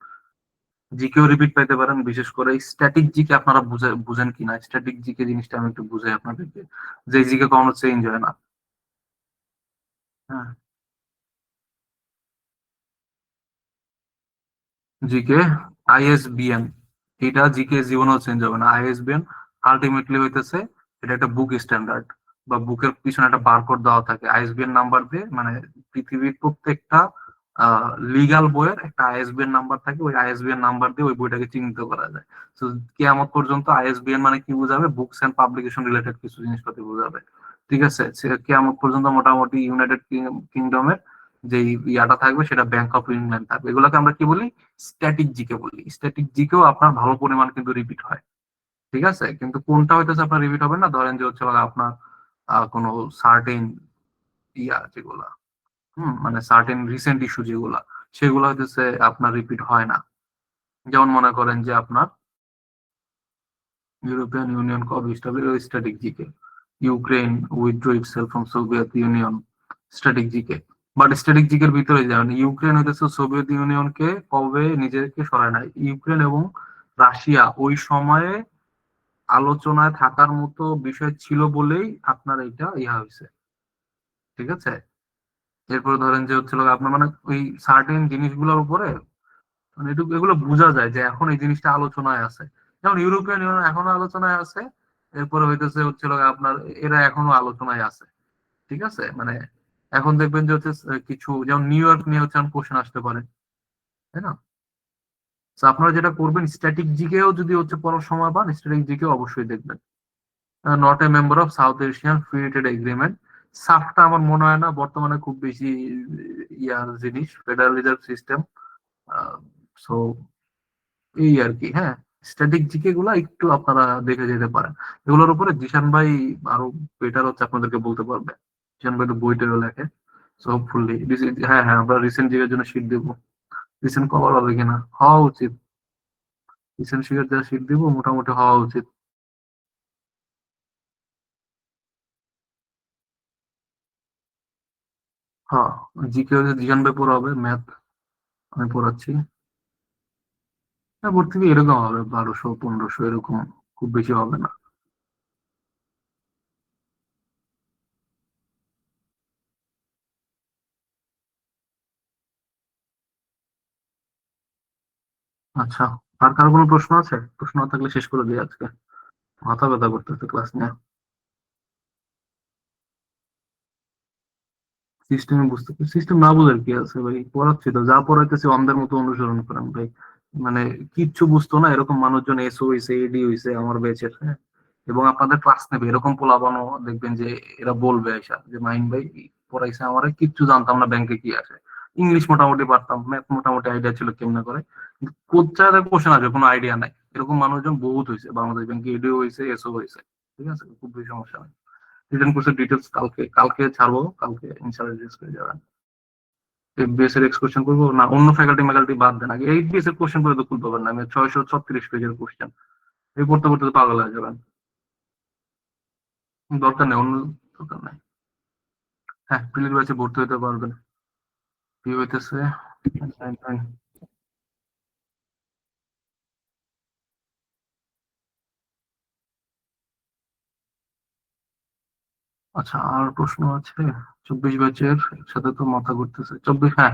জিকেও রিপিট পাইতে পারেন, বিশেষ করে স্ট্যাটিক জিকে আপনারা বুঝেন কিনা, স্ট্যাটিক জিকে জিনিসটা আমি একটু বুঝাই আপনাদেরকে, যে জিকে কখনো চেঞ্জ হয় না। হ্যাঁ, জিকে আইএসবিএন, এটা জিকে জীবনেও চেঞ্জ হবে না। আইএসবিএন আলটিমেটলি হইতেছে এটা একটা বুক স্ট্যান্ডার্ড, বা বুকের পিছনে একটা বারকোড দেওয়া থাকে আইএসবিএন নাম্বার দিয়ে। মানে পৃথিবীর প্রত্যেকটা লিগাল বইয়ের একটা আইএসবিএন নাম্বার থাকে, ওই আইএসবিএন নাম্বার দিয়ে ওই বইটাকে চিহ্নিত করা যায়। তো কিয়ামত পর্যন্ত আইএসবিএন মানে কি বোঝাবে, বুকস এন্ড পাবলিকেশন রিলেটেড কিছু জিনিসপাতি বোঝাবে। ঠিক আছে, কিয়ামত পর্যন্ত মোটামুটি ইউনাইটেড কিংডমের যে ইয়াটা থাকবে সেটা ব্যাংক অফ ইংল্যান্ড থাকবে। এগুলোকে আমরা কি বলি, স্ট্যাটিক জিকে বলি। স্ট্যাটিক জিকেও আপনার ভালো পরিমাণ কিন্তু রিপিট হয়। ঠিক আছে, কিন্তু কোনটা হইতেছে আপনার রিপিট হবে না, ধরেন যে হচ্ছে আপনার কোনো সার্টেন ইয়া যেগুলা, মানে সার্টেন রিসেন্ট ইস্যু যেগুলা, সেগুলো হইতেছে আপনার রিপিট হয় না। যেমন মনে করেন যে আপনার ইউরোপিয়ান ইউনিয়ন কবে establish, static GK. Ukraine withdraw itself from Soviet union, static GK. But static জিকের ভিতরে যান, ইউক্রেন হইতেছে সোভিয়েত ইউনিয়নকে কবে নিজেকে সরায় নাই। ইউক্রেন এবং রাশিয়া ওই সময়ে আলোচনায় থাকার মতো বিষয় ছিল বলেই আপনার এটা ইহা হয়েছে। ঠিক আছে, এরপরে ধরেন যে হচ্ছিল আপনার মানে ওই সার্টেন জিনিসগুলোর উপরে, মানে এগুলো বোঝা যায় যে এখন এই জিনিসটা আলোচনায় আছে। যেমন ইউরোপিয়ান ইউনিয়ন এখনো আলোচনায় আছে, এরপরে হইতেছে হচ্ছিল আপনার এরা এখনো আলোচনায় আছে। ঠিক আছে, মানে এখন দেখবেন যে হচ্ছে কিছু যেমন নিউ ইয়র্ক নিয়ে হচ্ছে কোশ্চেন আসতে পারে, তাই না? তো আপনারা যেটা করবেন, স্ট্যাটিক জিকেও যদি হচ্ছে পড়ার সময় পান, স্ট্যাটিক জিকেও অবশ্যই দেখবেন। Not a member of south Asian free trade agreement. সাফটা আমার মনে হয় না বর্তমানে খুব বেশি ইয়ার জিনিস, ফেডারেল রিজার্ভ সিস্টেম। সো এই আর কি, হ্যাঁ। স্ট্যাটিক জিকে গুলা একটু আপনারা দেখে যেতে পারেন, এগুলোর উপরে জিশান ভাই আরো বেটার হচ্ছে আপনাদেরকে বলতে পারবে। জিশান ভাই তো বইটারও লেখে। সো হোপফুলি, হ্যাঁ হ্যাঁ, আমরা রিসেন্ট জিকের জন্য শীট দেবো। রিসেন্ট কভার হবে কিনা, হওয়া উচিত। রিসেন্ট জিকের যা শীট দিব মোটামুটি হওয়া উচিত। হ্যাঁ, জিকে হচ্ছে জিয়ান ভাই পড়াবে, ম্যাথ আমি পড়াচ্ছি। হ্যাঁ, ভর্তি ফি এরকম হবে 1200-1500 এরকম, খুব বেশি হবে না। আচ্ছা, আর কার কোনো প্রশ্ন আছে? প্রশ্ন না থাকলে শেষ করে দিই আজকে, মাথা ব্যথা করতেছে ক্লাস নিয়ে। সিস্টেমে বুঝতে, সিস্টেম না বুঝার কি আছে ভাই, পড়াচ্ছি তো, যা পড়াইতেছি অন্ধের মতো অনুসরণ করেন ভাই। মানে কিচ্ছু বুঝতো না এরকম মানুষজন এসও হইছে, এডি হইছে আমার ব্যাচের, হ্যাঁ। এবং আপনাদের ক্লাস নেবে এরকম পোলাপানও দেখবেন যে এরা বলবে আইসা যে মাহিন ভাই পড়াইছে, আমার কিচ্ছু জানতাম না ব্যাংকে কি আসে। ইংলিশ মোটামুটি পারতাম, ম্যাথ মোটামুটি আইডিয়া ছিল কেমনে করে, কিন্তু কোথায় কোশ্চেন আসবে কোনো আইডিয়া নাই। এরকম মানুষজন বহুত হয়েছে বাংলাদেশ ব্যাংকে, এডিও হয়েছে, এসও হয়েছে। ঠিক আছে, খুব বেশি সমস্যা নেই। রিটার্ন কোর্সের ডিটেলস কালকে কালকে ছাড়বো, কালকে ইনশাআল্লাহ রিলিজ করে যাবেন। এফবিএস এর এক্সপ্রেশন করবো না, অন্য ফ্যাকাল্টি বাদ দেন, আগে এইচবিএস এর কোশ্চেন করে তো খুলতে পারবেন না, আমি 636 পেজের কোশ্চেন এই পড়তে পড়তে তো পাগল হয়ে যাবেন। দরকার নেই, অন্য দরকার নেই। হ্যাঁ, প্রিলির ব্যাচে ভর্তি হতে পারবেন। কি হইতেছে? 9, 9। আচ্ছা, আর প্রশ্ন আছে? 24 ব্যাচের সাথে তো মাথা ঘুরতেছে। 24, হ্যাঁ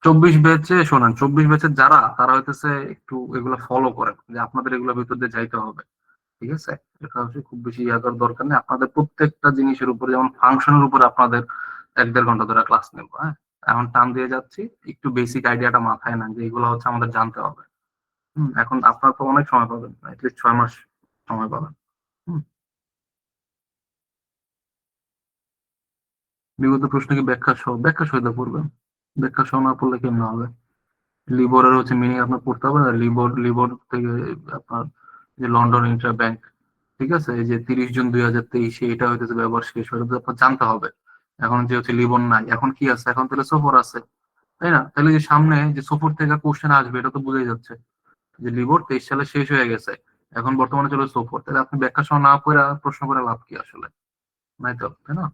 24 ব্যাচে শোনেন, 24 ব্যাচের যারা, তারা হইতেছে একটু এগুলো ফলো করেন যে আপনাদের এগুলোর ভিতর দিয়ে যাইতে হবে। ঠিক আছে, এটা হচ্ছে খুব বেশি ইয়া করার দরকার নেই। আপনাদের প্রত্যেকটা জিনিসের উপরে, যেমন ফাংশনের উপরে আপনাদের 1-1.5 ঘন্টা ধরে ক্লাস নেব, হ্যাঁ। এখন টান দিয়ে যাচ্ছি, একটু বেসিক আইডিয়াটা মাথায় নেন যে এগুলো হচ্ছে আমাদের জানতে হবে। এখন আপনারা তো অনেক সময় পাবেন, অ্যাটলিস্ট 6 মাস সময় পাবেন। হুম, বিগত প্রশ্ন কি ব্যাখ্যা সহ পড়বেন? ব্যাখ্যা সহ না পড়লে কেমন হবে? লিবরের হচ্ছে মিনিং আপনার পড়তে হবে না, লিবর থেকে আপনার যে লন্ডন ইন্টার ব্যাংক, ঠিক আছে, এই যে 30 জুন 2023 এটা হইতেছে ব্যবহার শেষ হয়ে, আপনার জানতে হবে। এখন যে হচ্ছে লিবন নাই, এখন কি আছে? এখন তাহলে সফর আছে, তাই না? তাহলে যে সামনে যে সফর থেকে কোশ্চেন আসবে এটা তো বোঝাই যাচ্ছে যে লিবর 23 সালে শেষ হয়ে গেছে, এখন বর্তমানে চলে সফর। তাহলে আপনি ব্যাখ্যা সহ না পড়ে প্রশ্ন করে লাভ কি আসলে? নাই তো, তাই না?